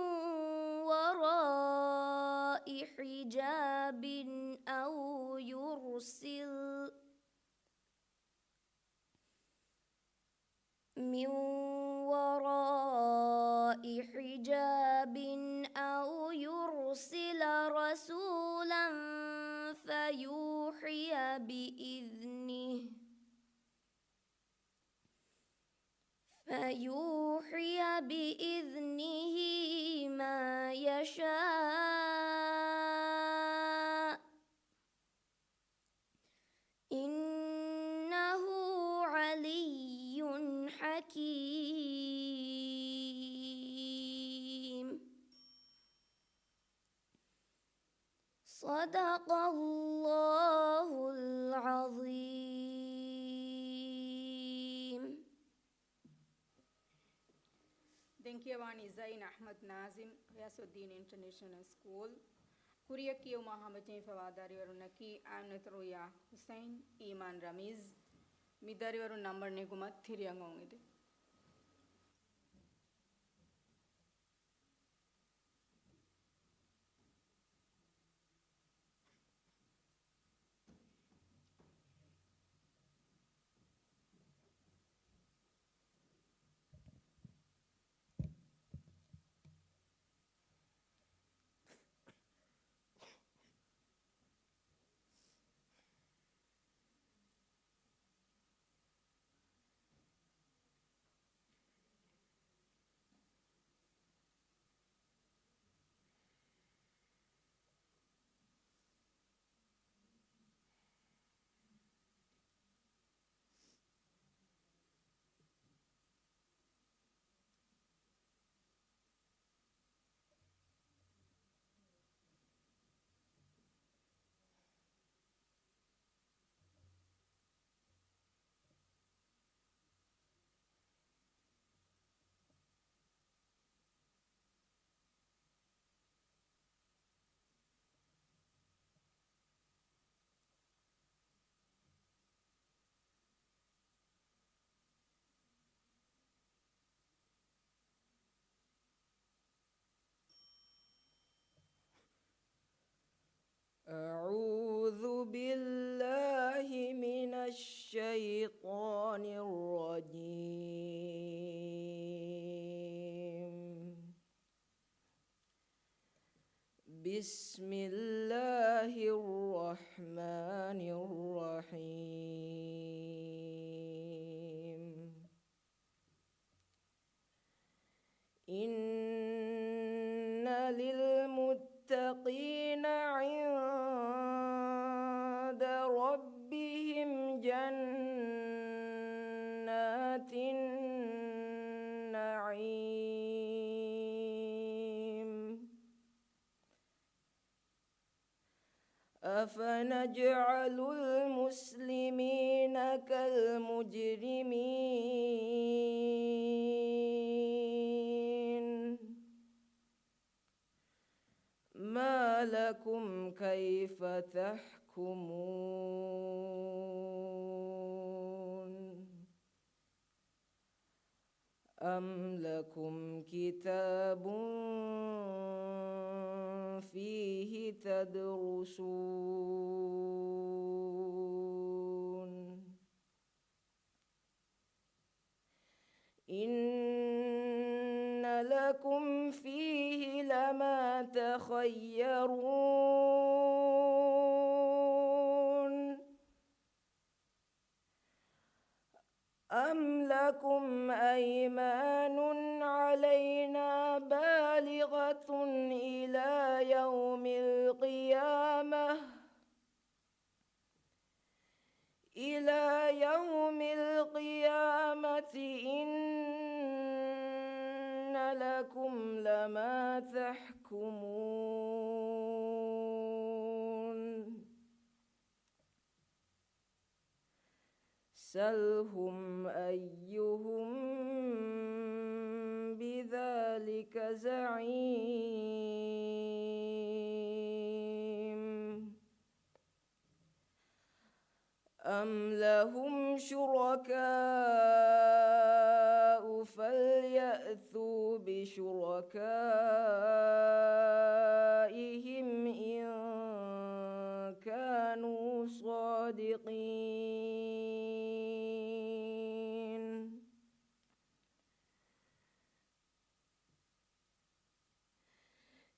وراء حجاب أو يرسل رسولا فيوحي بإذنه ما يشاء إنه علي حكيم. صدق الله العظيم. Denkiyawani Zain Ahmad Nazim, Ghiasuddin International School. Kuriyakiyo Mahamajin Fawadariwarunaki, Amnatruya Hussein, Iman Ramiz, Midariwarun number Negumat Thiriangongide. أعوذ بالله من الشيطان الرجيم. بسم الله الرحمن الرحيم. إن للمتقين عند ربهم جنات النعيم. أفنجعل المسلمين كالمجرمين؟ ما لكم كيف تحكمون؟ أم لكم كتاب فيه تدرسون؟ إن لكم فيه لما تخيرون. أم لكم أيمان علينا بالغة إلى يوم القيامة إن لكم لما تحكمون. سلهم أيهم بذلك زعيم. أم لهم شركاء فليأتوا بشركائهم إن كانوا صادقين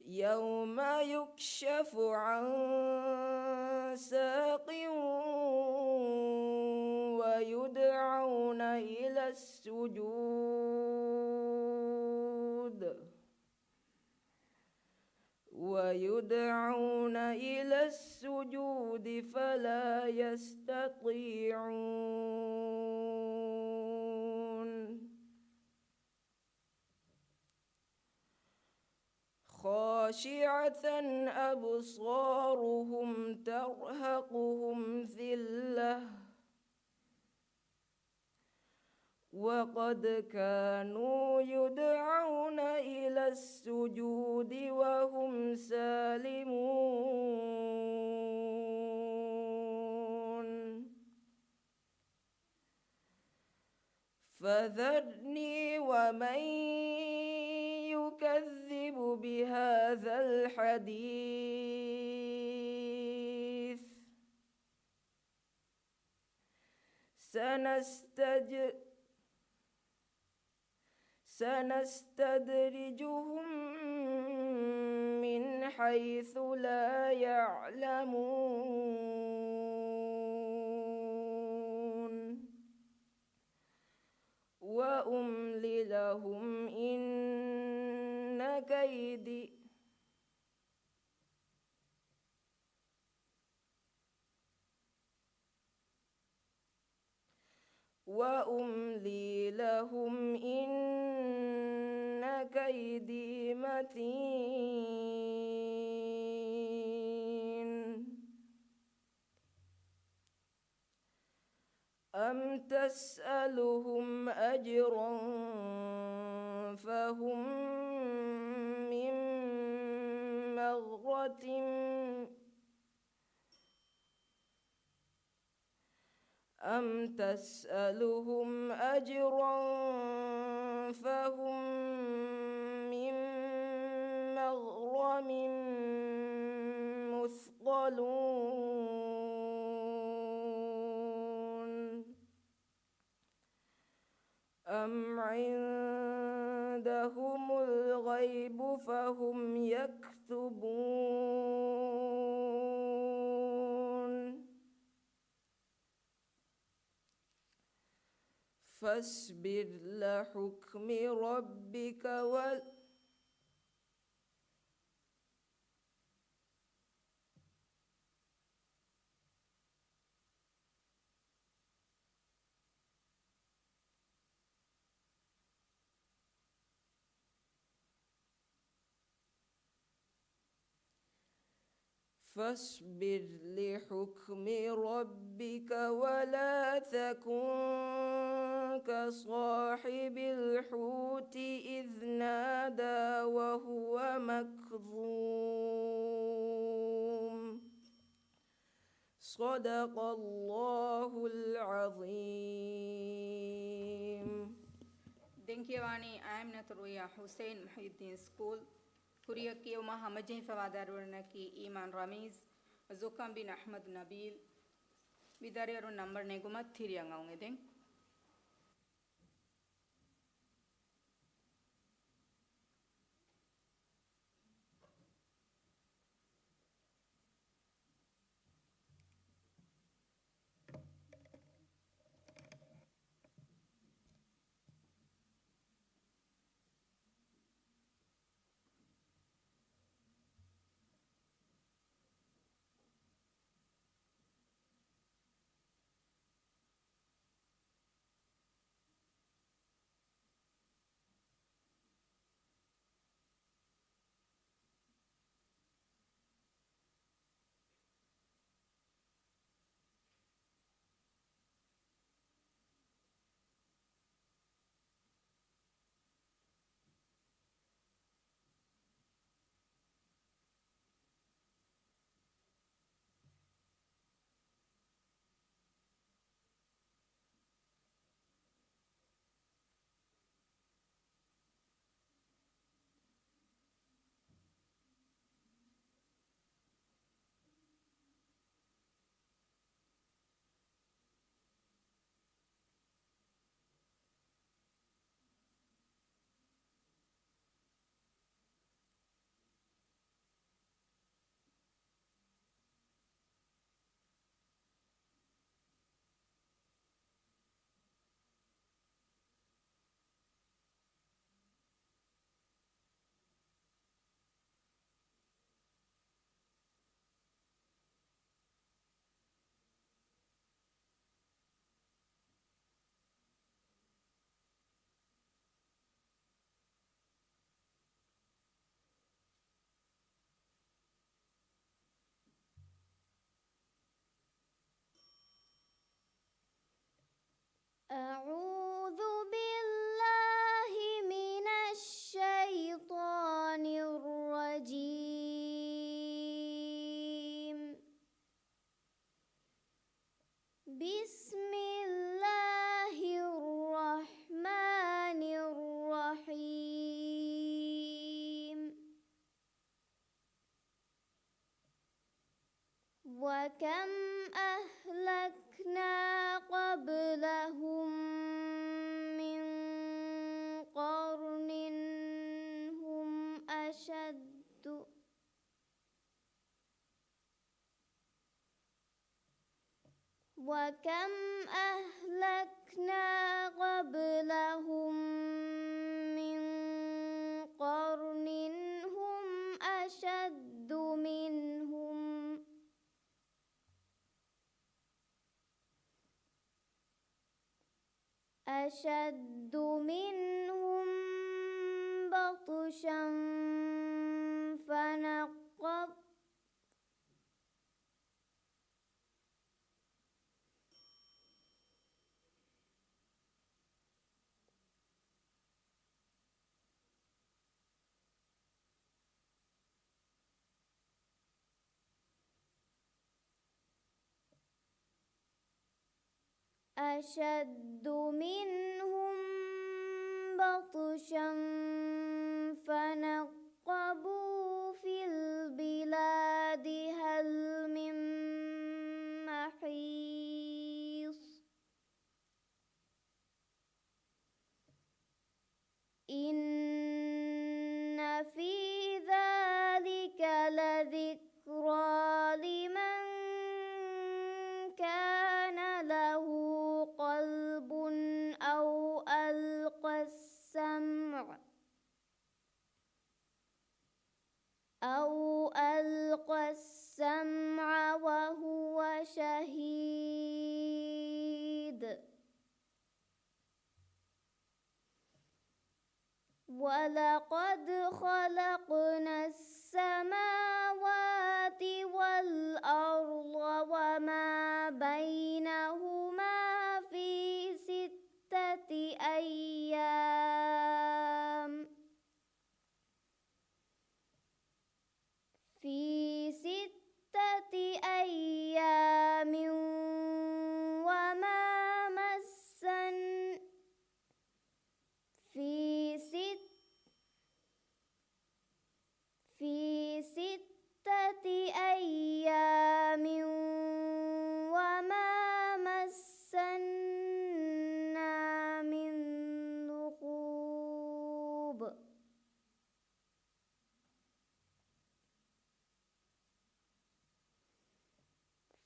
يوم يكشف عن ساق ويدعون إلى السجود فلا يستطيعون خاشعة أبصارهم ترهقهم ذلة وقد كانوا يدعون إلى السجود وهم سالمون فذرني ومن يكذب بهذا الحديث سنستدرجهم من حيث لا يعلمون وأملي لهم إن كيدي متين أم تسألهم أجرا فهم من مغرم مثقلون أم عندهم الغيب فهم يكتبون فاصبر لحكم ربك ولا تكن كصاحب الحوت إذ نادى وهو مكظوم صدق الله العظيم. Denkiyawani Aminat Ruya Hussein Muhyiddin School Kuriyaki Uma Hamajin Fawadaruranaki Iman Ramiz Zukam bin Ahmad Nabil Vidariyaru number Negumat Thiriyangaungedeng أعوذ بالله من الشيطان الرجيم. بسم الله الرحمن الرحيم. وكم أهلكنا قبلهم من قرن هم أشد وكم أهلكنا قبلهم من قرن هم أشد منهم بطشا فنقب أشد منهم بطشا فنقبوا في البلاد هل من محيص. إن في ذلك لذكرى لمن كان له قلب أو ألقى السمع وهو شهيد. ولقد خلقنا السماوات والأرض وما بينهما في 6 أيام وما مسنا في 6 أيام وما مسنا من لغوب.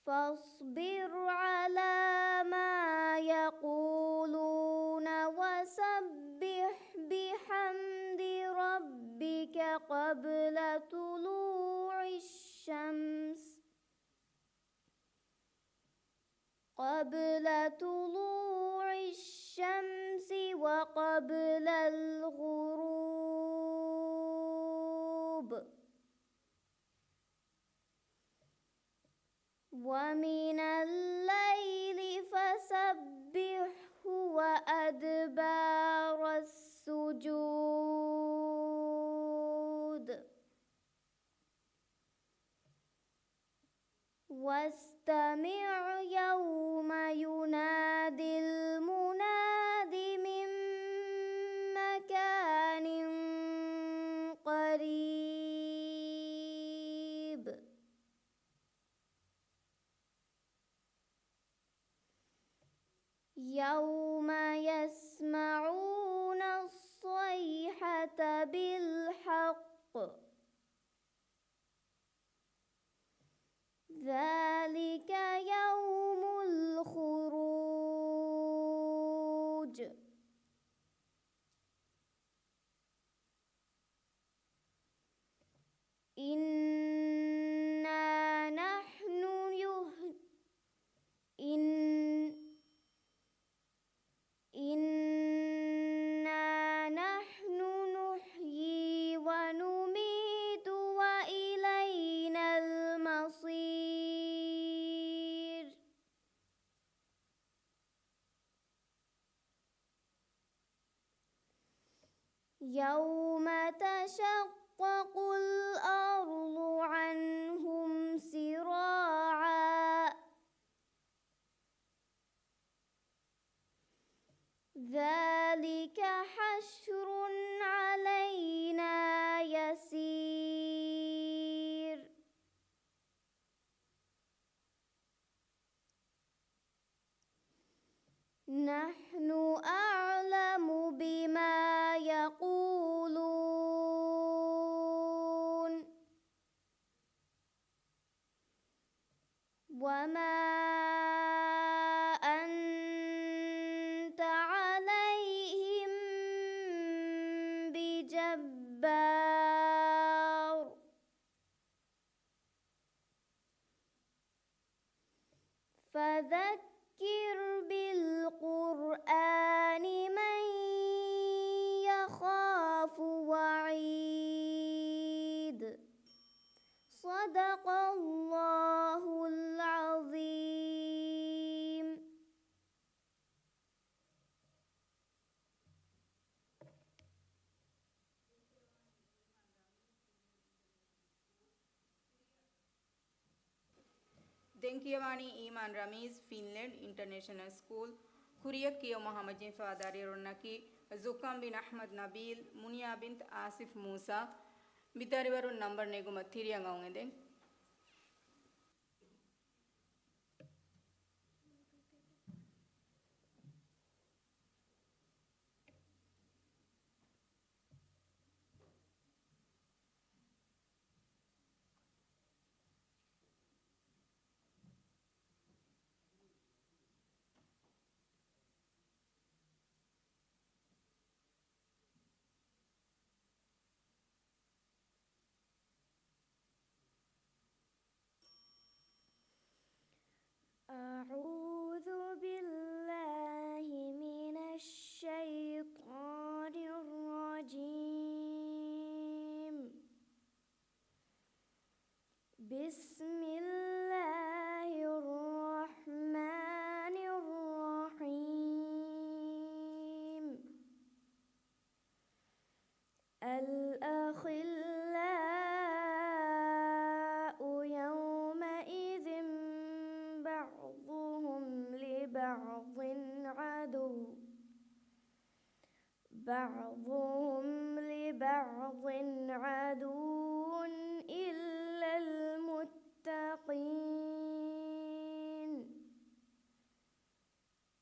فاصبر على ما يقولون وسبح بحمد ربك قبل طلوع الشمس وقبل الغروب. ومن الليل فسبحه وأدبار السجود. واستمع يوم ينادي المناد من مكان قريب. يوم يسمعون الصيحة بالحق ذلك يوم الخروج. إنا نحن نحيي ونميت وإلينا المصير. فذكر بالقرآن من يخاف وعيد. صدق الله العظيم. Denkiawani Iman Ramiz, Finland International School, Kuriyak Kiyo Muhammad Jin Fadari Ronaki, Zukam bin Ahmad Nabil, Munia bint Asif Musa, Bitarivarun number Negumatiriang Ongedeng. أعوذ بالله من الشيطان الرجيم. بسم الله الرحمن الرحيم. الأخلاء يومئذ بعضهم لبعض عدو إلا المتقين.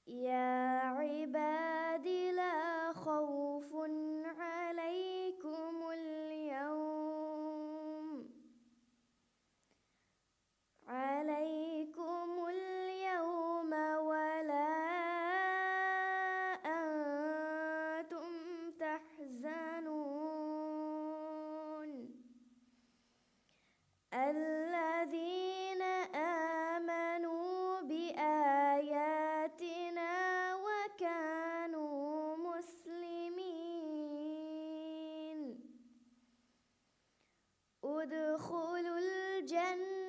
يا عباد لا خوف عليكم اليوم ولا أنتم تحزنون. الذين آمنوا بآياتنا وكانوا مسلمين. ادخلوا الجنة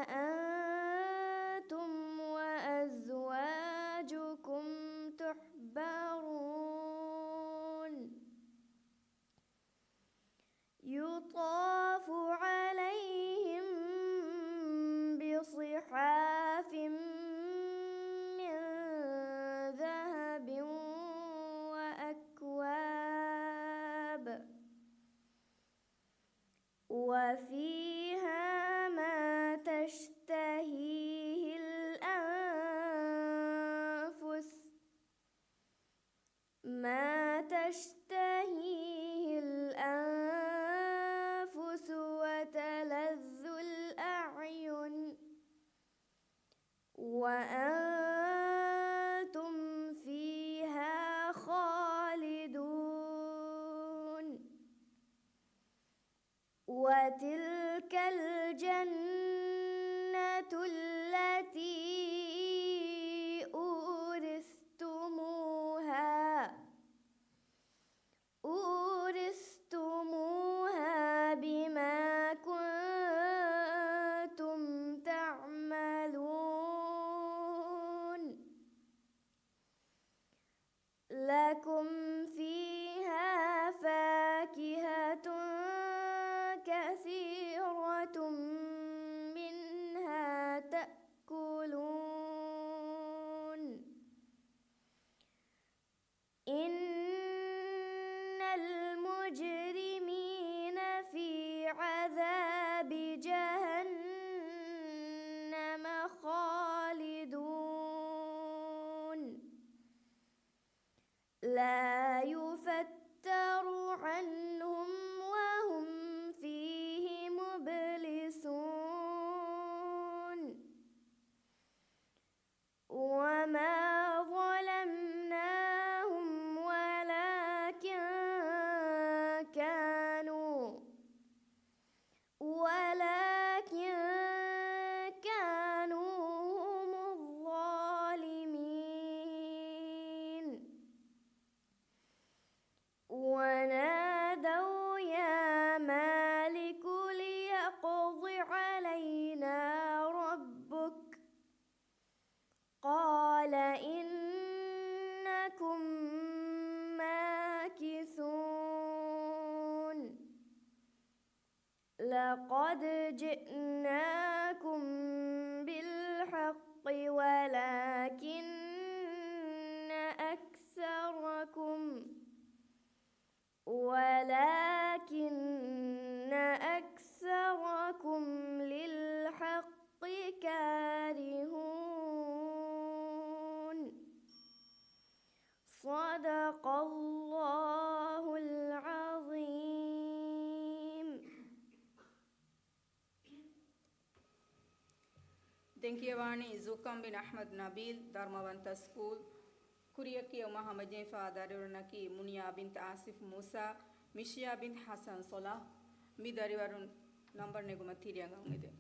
أنتم وأزواجكم تحبرون. يطاف عليهم بصحاف من ذهب وأكواب وفيها ما تشتهيه الأنفس وتلذ الأعين وأنتم فيها خالدون. وتلك الجنة التي أورثتموها بما كنتم تعملون. لكم فيها فاكهة كثيرة لقد جئناكم بالحق ولكن أكثركم للحق كارهون. صدق الله العظيم. ದೆಂಕಿಯವಾಣಿ ಜುಕಂ ಬಿನ್ ಅಹ್ಮದ್ ನಬೀಲ್ ಧರ್ಮವಂತ ಸ್ಕೂಲ್ ಕುರಿಯಕಿಯ ಮಹಮಜೆ ಫಾದರುನಕಿ ಮುನಿಯಾ ಬಿನ್ ಆಸಿಫ್ ಮೂಸಾ ಮಿಶಿಯಾ ಬಿನ್ ಹಸನ್ ಸೊಲಾ ಮಿ ದರಿವರುನ್ ನಂಬರ್ ನೆಗುಮ ತಿರಿಯಂಗಂ ಇದೆ.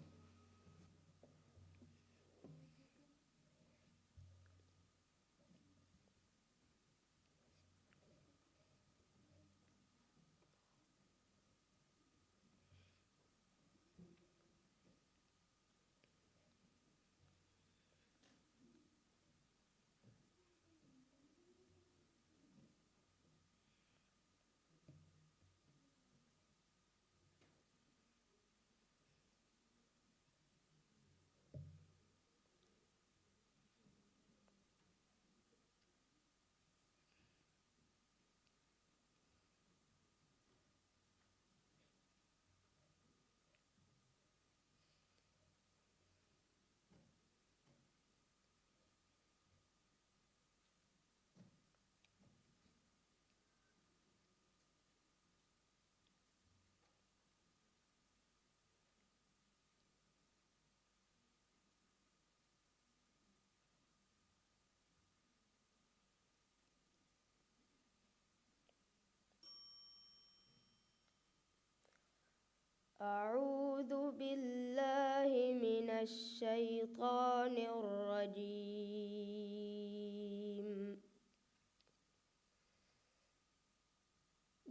أعوذ بالله من الشيطان الرجيم.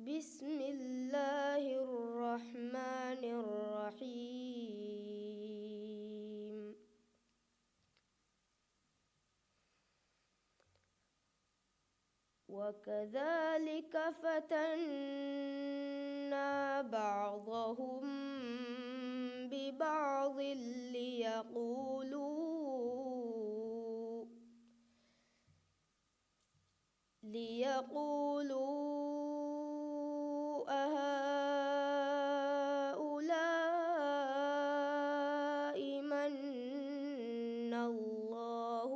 بسم الله الرحمن الرحيم. وكذلك فتنا بعضهم ببعض ليقولوا أهؤلاء من الله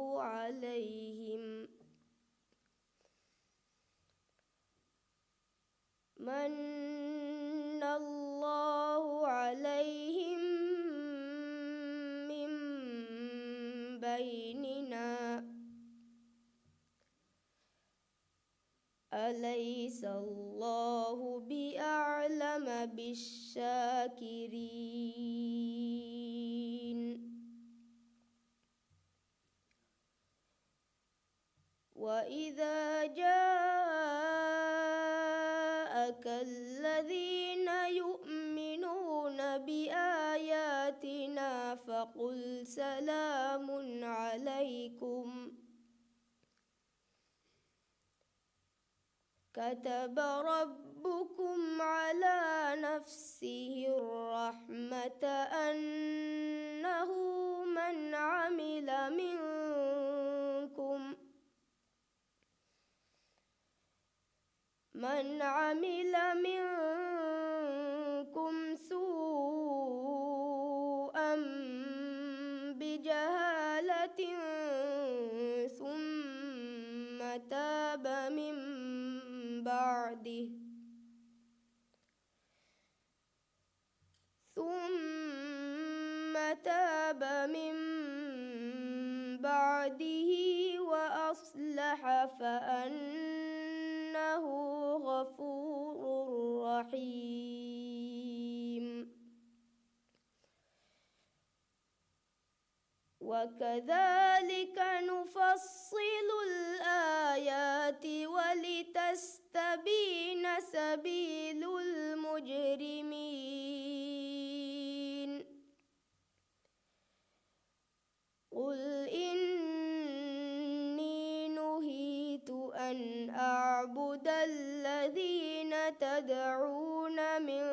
عليهم من بيننا أليس الله بأعلم بالشاكرين. وإذا جاءك الذين يؤمنون بآياتنا فقل سلام عليكم كتب ربكم على نفسه الرحمة أنه من عمل منكم سوءا بجهالة ثم تاب من بعده وأصلح فأنه غفور رحيم. وكذلك نفصل الآيات ولتستبين سبيل المجرمين. قل إني نهيت أن أعبد الذين تدعون من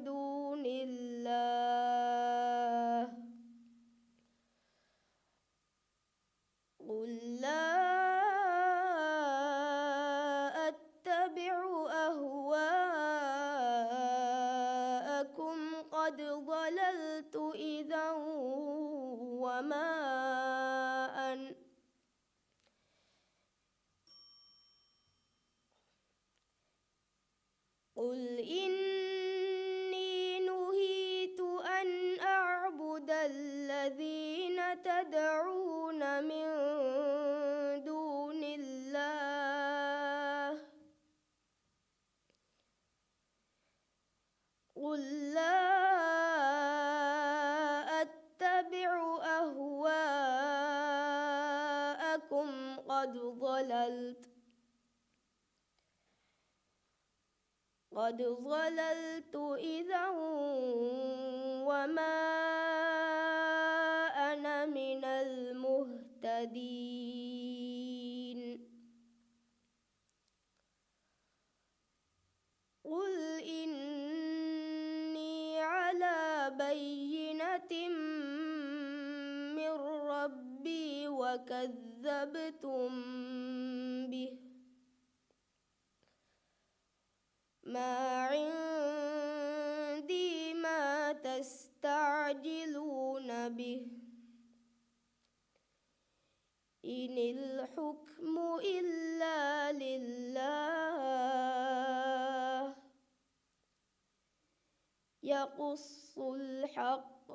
دون قل لا أتبع أهواءكم قد ضللت إذا وما أنا من المهتدين قل إني على بينة من ربي وكذبتم به ما عندي ما تستعجلون به إن الحكم إلا لله يقص الحق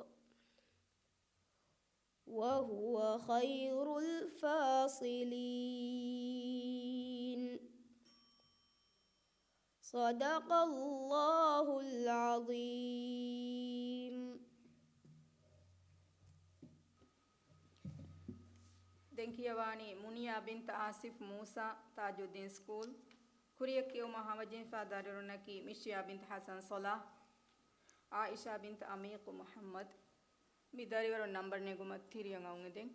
وهو خير الفاصلين صدق الله العظيم. Denkiyawani Munia bint Asif Musa Tajuddin School. Kuriyakiyo Mahamajin Fadarunaki Mishia bint Hassan Solah. Aisha bint Amiq Muhammad. Midariwaro number negumat thiriyang aungedeng.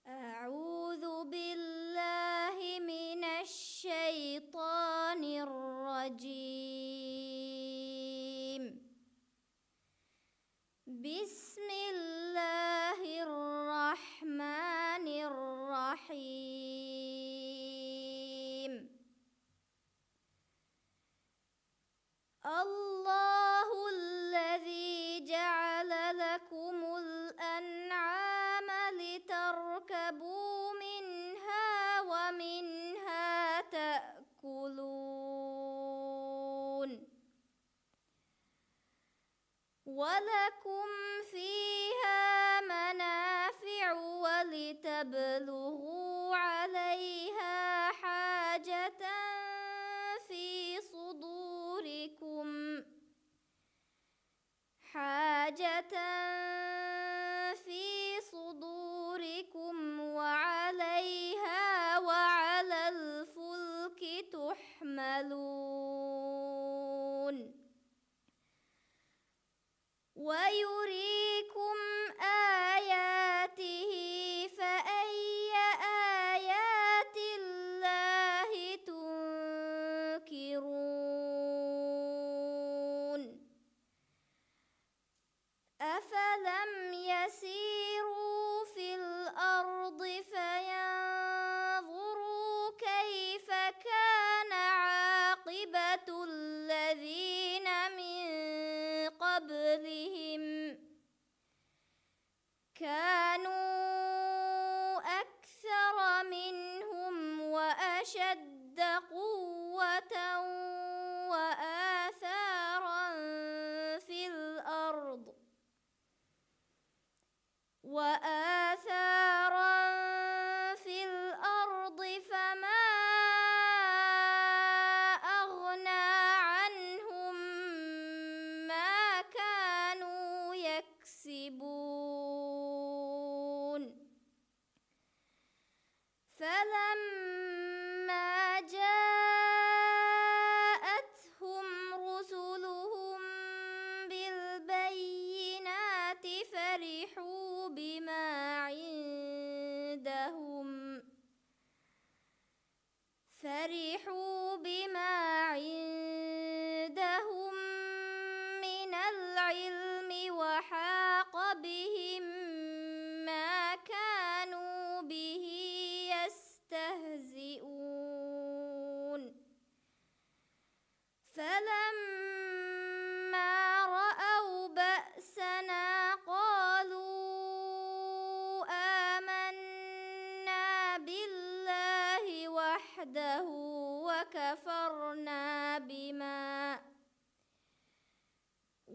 أعوذ بالله من الشيطان الرجيم. بسم الله الرحمن الرحيم. الله الذي جعل لكم الأنعام لتركبوا منها ومنها تأكلون ولكم فيها منافع ولتبلغوا عليها حاجة في صدوركم وعليها وعلى الفلك تحملون ويريكم آياته فأي آيات الله تنكرون أفلم يسيروا في الأرض فينظروا كيف كان عاقبة الذين من قبلهم كانوا أكثر منهم وأشد قوة وآثارا في الأرض فما أغنى عنهم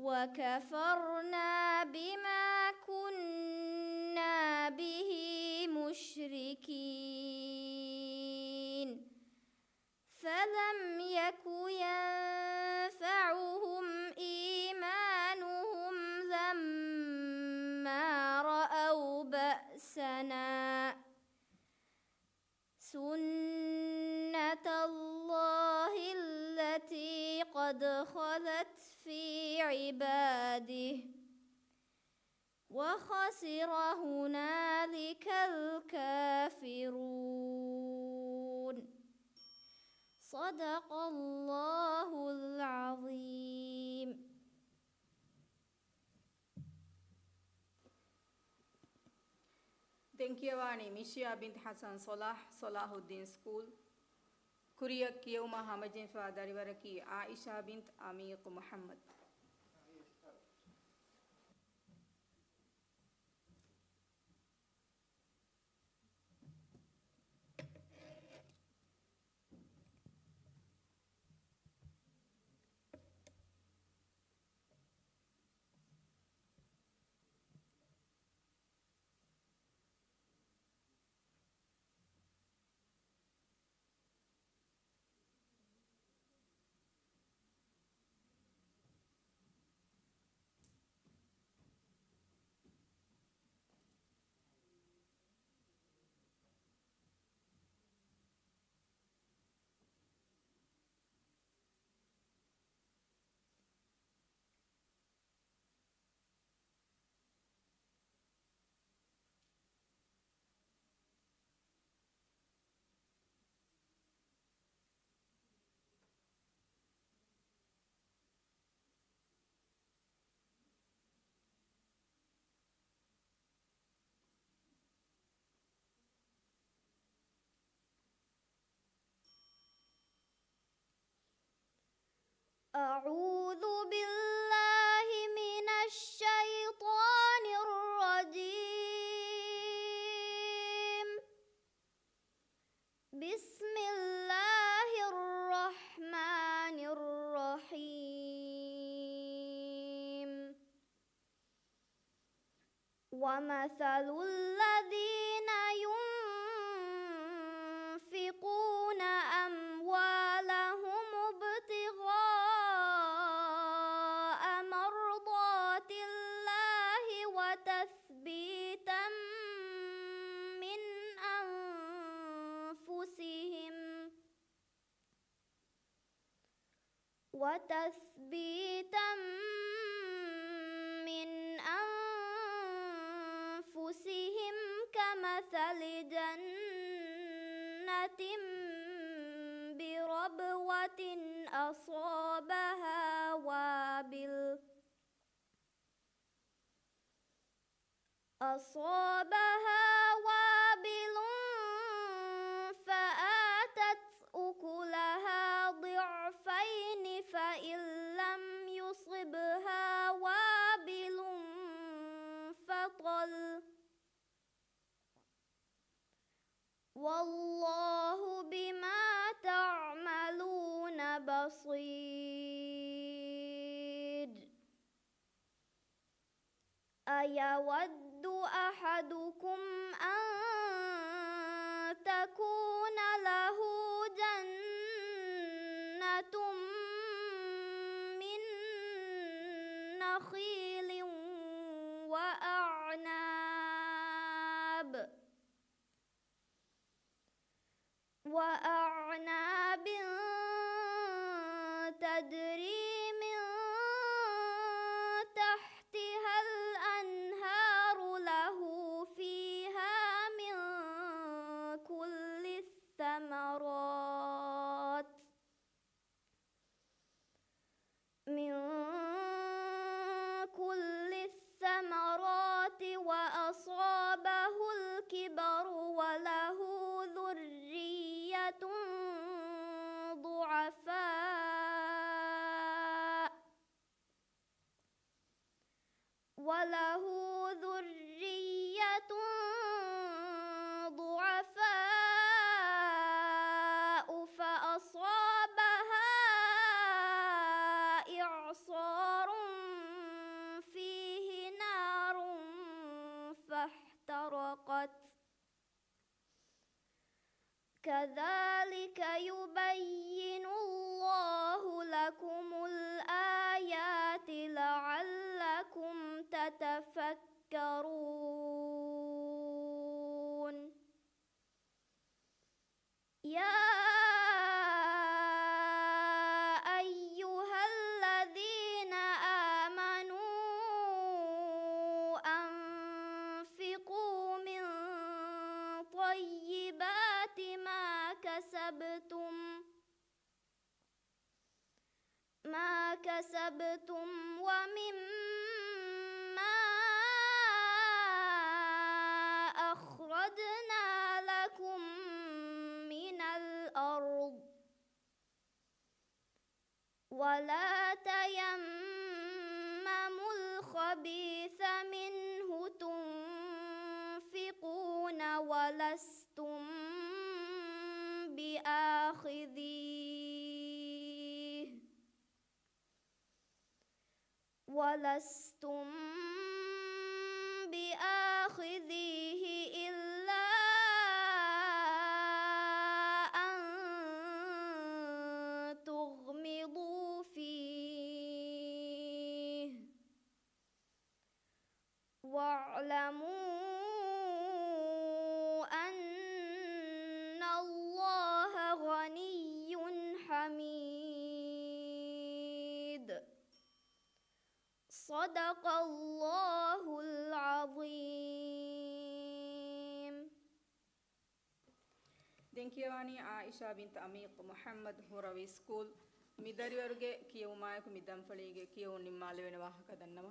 وكفرنا بما كنا به مشركين فلم يك ينفعهم إيمانهم لما رأوا بأسنا سنة الله التي قد خلت في عباده وخسر هنالك الكافرون صدق الله العظيم. දෙංකියවානි මිෂියා බින්ත් හසන් සොලාහුද්දීන් ස්කූල් කුරියක් කියවුම හමජින් ෆාදරිවරකි ආයිෂා බින්ත් අමීක් මුහම්මද් أعوذ بالله من الشيطان الرجيم بسم الله الرحمن الرحيم ومثل الذين ينفقون أموالهم ابتغاء مرضات الله وتثبيتا من أنفسهم كمثل جنة بربوة أصابها وابل فآتت أكلها ضعفين فإن لم يصبها وابل فطل والله بما تعملون بصير أيود أحدكم أن تكون له جنة من نخيل وأعناب تجري من تحتها الأنهار له فيها من كل كسبتم ومما أخرجنا لكم من الأرض ولا تيمموا الخبيث منه تنفقون ولستم بآخذيه إلا أن تغمضوا فيه واعلموا أن الله غني حميد صدق الله العظيم. ದೆಂಕಿಯವಾಣಿ ಆಯಿಷಾ ಬಿಂತ್ ಅಮೀಕ್ ಮೊಹಮ್ಮದ್ ಹುರವಿ ಸ್ಕೂಲ್ ಮಿದರಿವರುಗೆ ಕಿಯವು ಮಾಯಕು ಮಿದಂಫಳಿಗೆ ಕಿಯವು ನಿಮ್ಮಾಲುವೆನ ವಾಹಕ ದನ್ನವ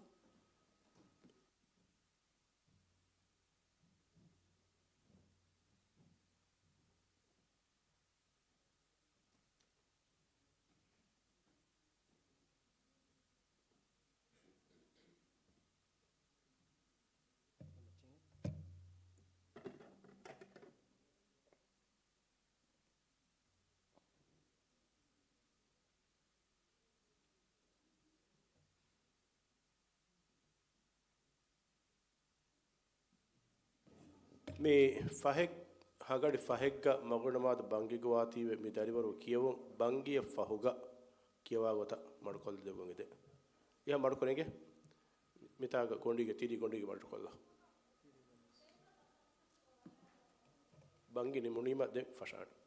මේ ෆහෙක් හගඩි ෆහෙක්ග මගුණමාද බංගිගවාතීවේ මේ දරිවරු කියවුන් බංගිය ෆහුග කියවා ගොත මඩකොල් දෙගොන්ගෙද යා මඩකොලෙගේ මිතාග කොණ්ඩිගේ තිරි කොණ්ඩිගේ මඩකොල්ලා බංගිනි මුනීම දෙ ෆෂානි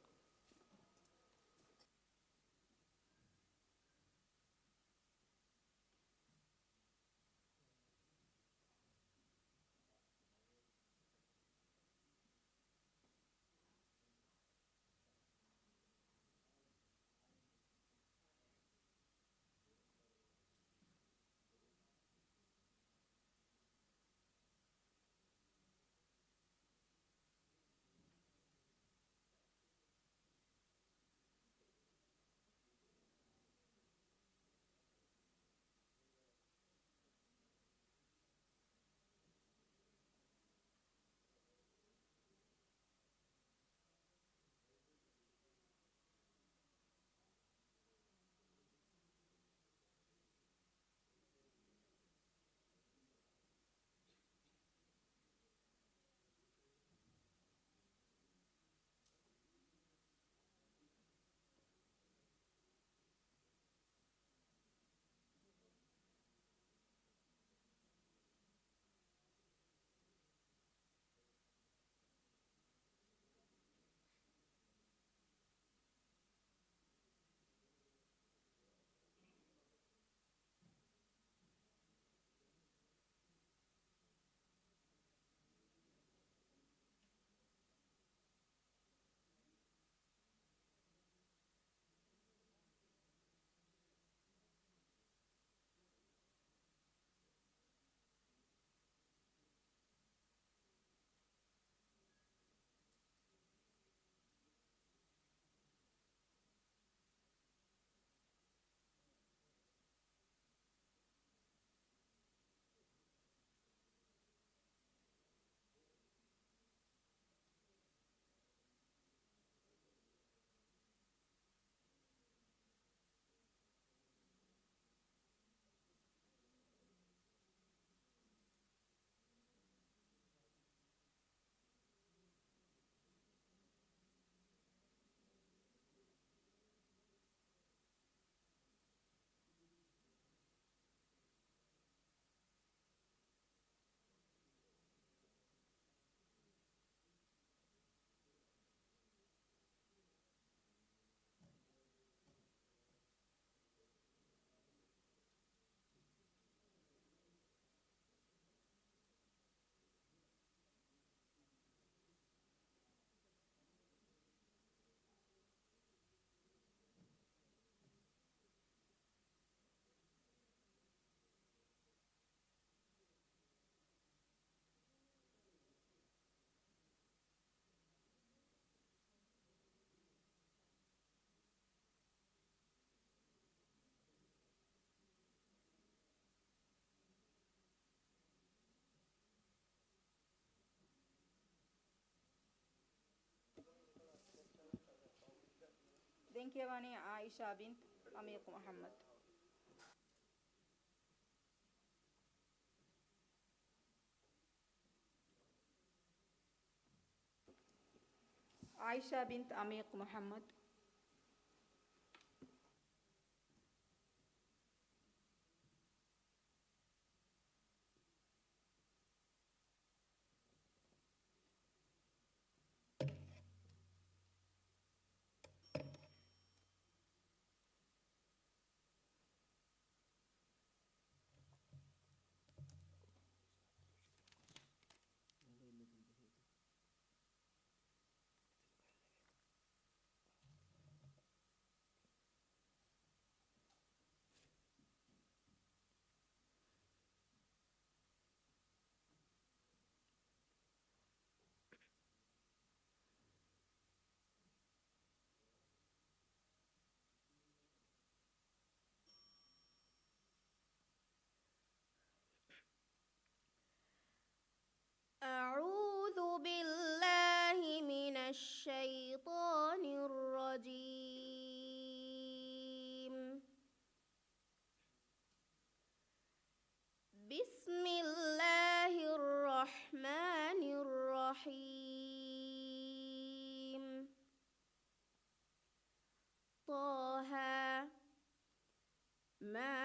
දැන් කියවන්නේ ආයිෂා බින්ත් අමීර් මුහම්මද්. आयशा बिन्त अमीर मोहम्मद. أعوذ بالله من الشيطان الرجيم. بسم الله الرحمن الرحيم. طه ما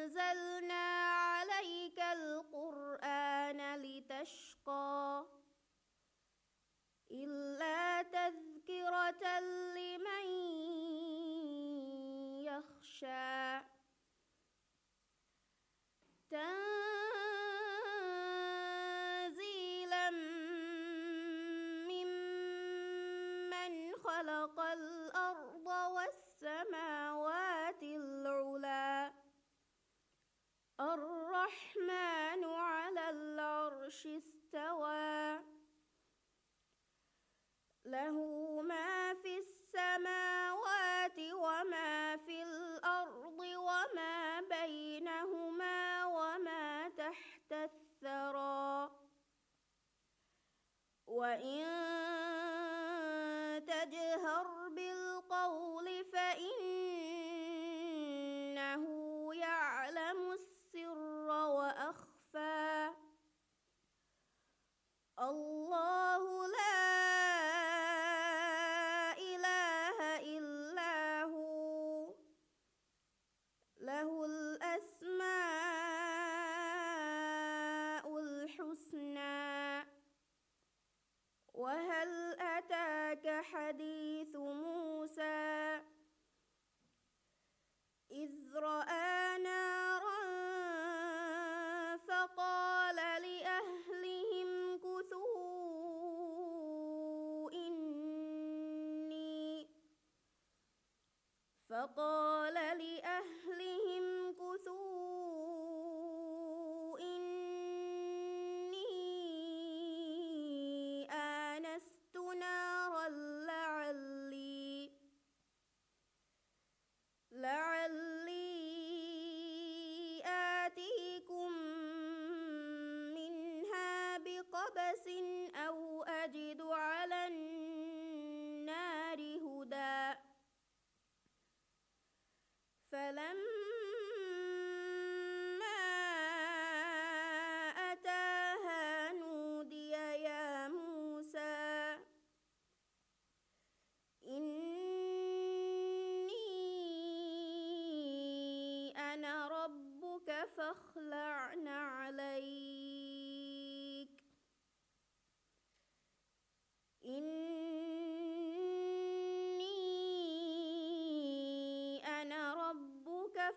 أنزلنا عليك القرآن لتشقى إلا تذكرة لمن يخشى. تنزيلا ممن خلق الأرض والسماوات العلى. الرحمن على العرش استوى. له ما في السماوات وما في الأرض وما بينهما وما تحت الثرى. وإن تجهر بالقول فإنه يعلم السر وأخفى. الله لا إله إلا هو له الأسماء الحسنى. وهل أتاك حديث موسى إذ رأى نارا فقال لأهلهم كثوا إني آنست نارا لعلي آتيكم منها بقبس أو أجد على النار هدى. فلما أتاها نودي يا موسى إني أنا ربك فاخلع نعليك.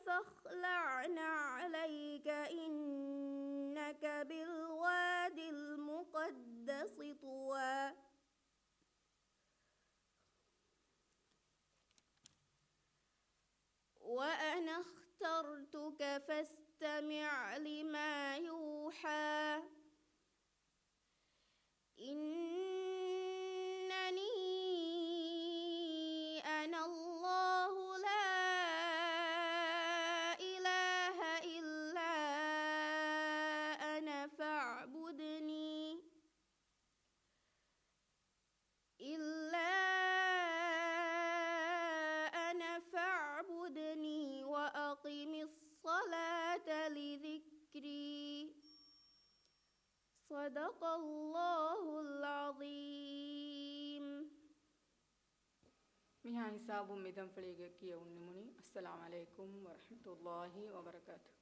فاخلع نعليك إنك بالواد المقدس طوى. وأنا اخترتك فاستمع لما يوحى. إنني أنا الله لا إله إلا أنا فاعبدني. صدق الله العظيم. මිහා හිසාබුම් මිදම් ෆලීග කියවුන් නිමුනි. අස්සලාමු අලයිකුම් වරහමතුල්ලාහි වබරකාතුහ්.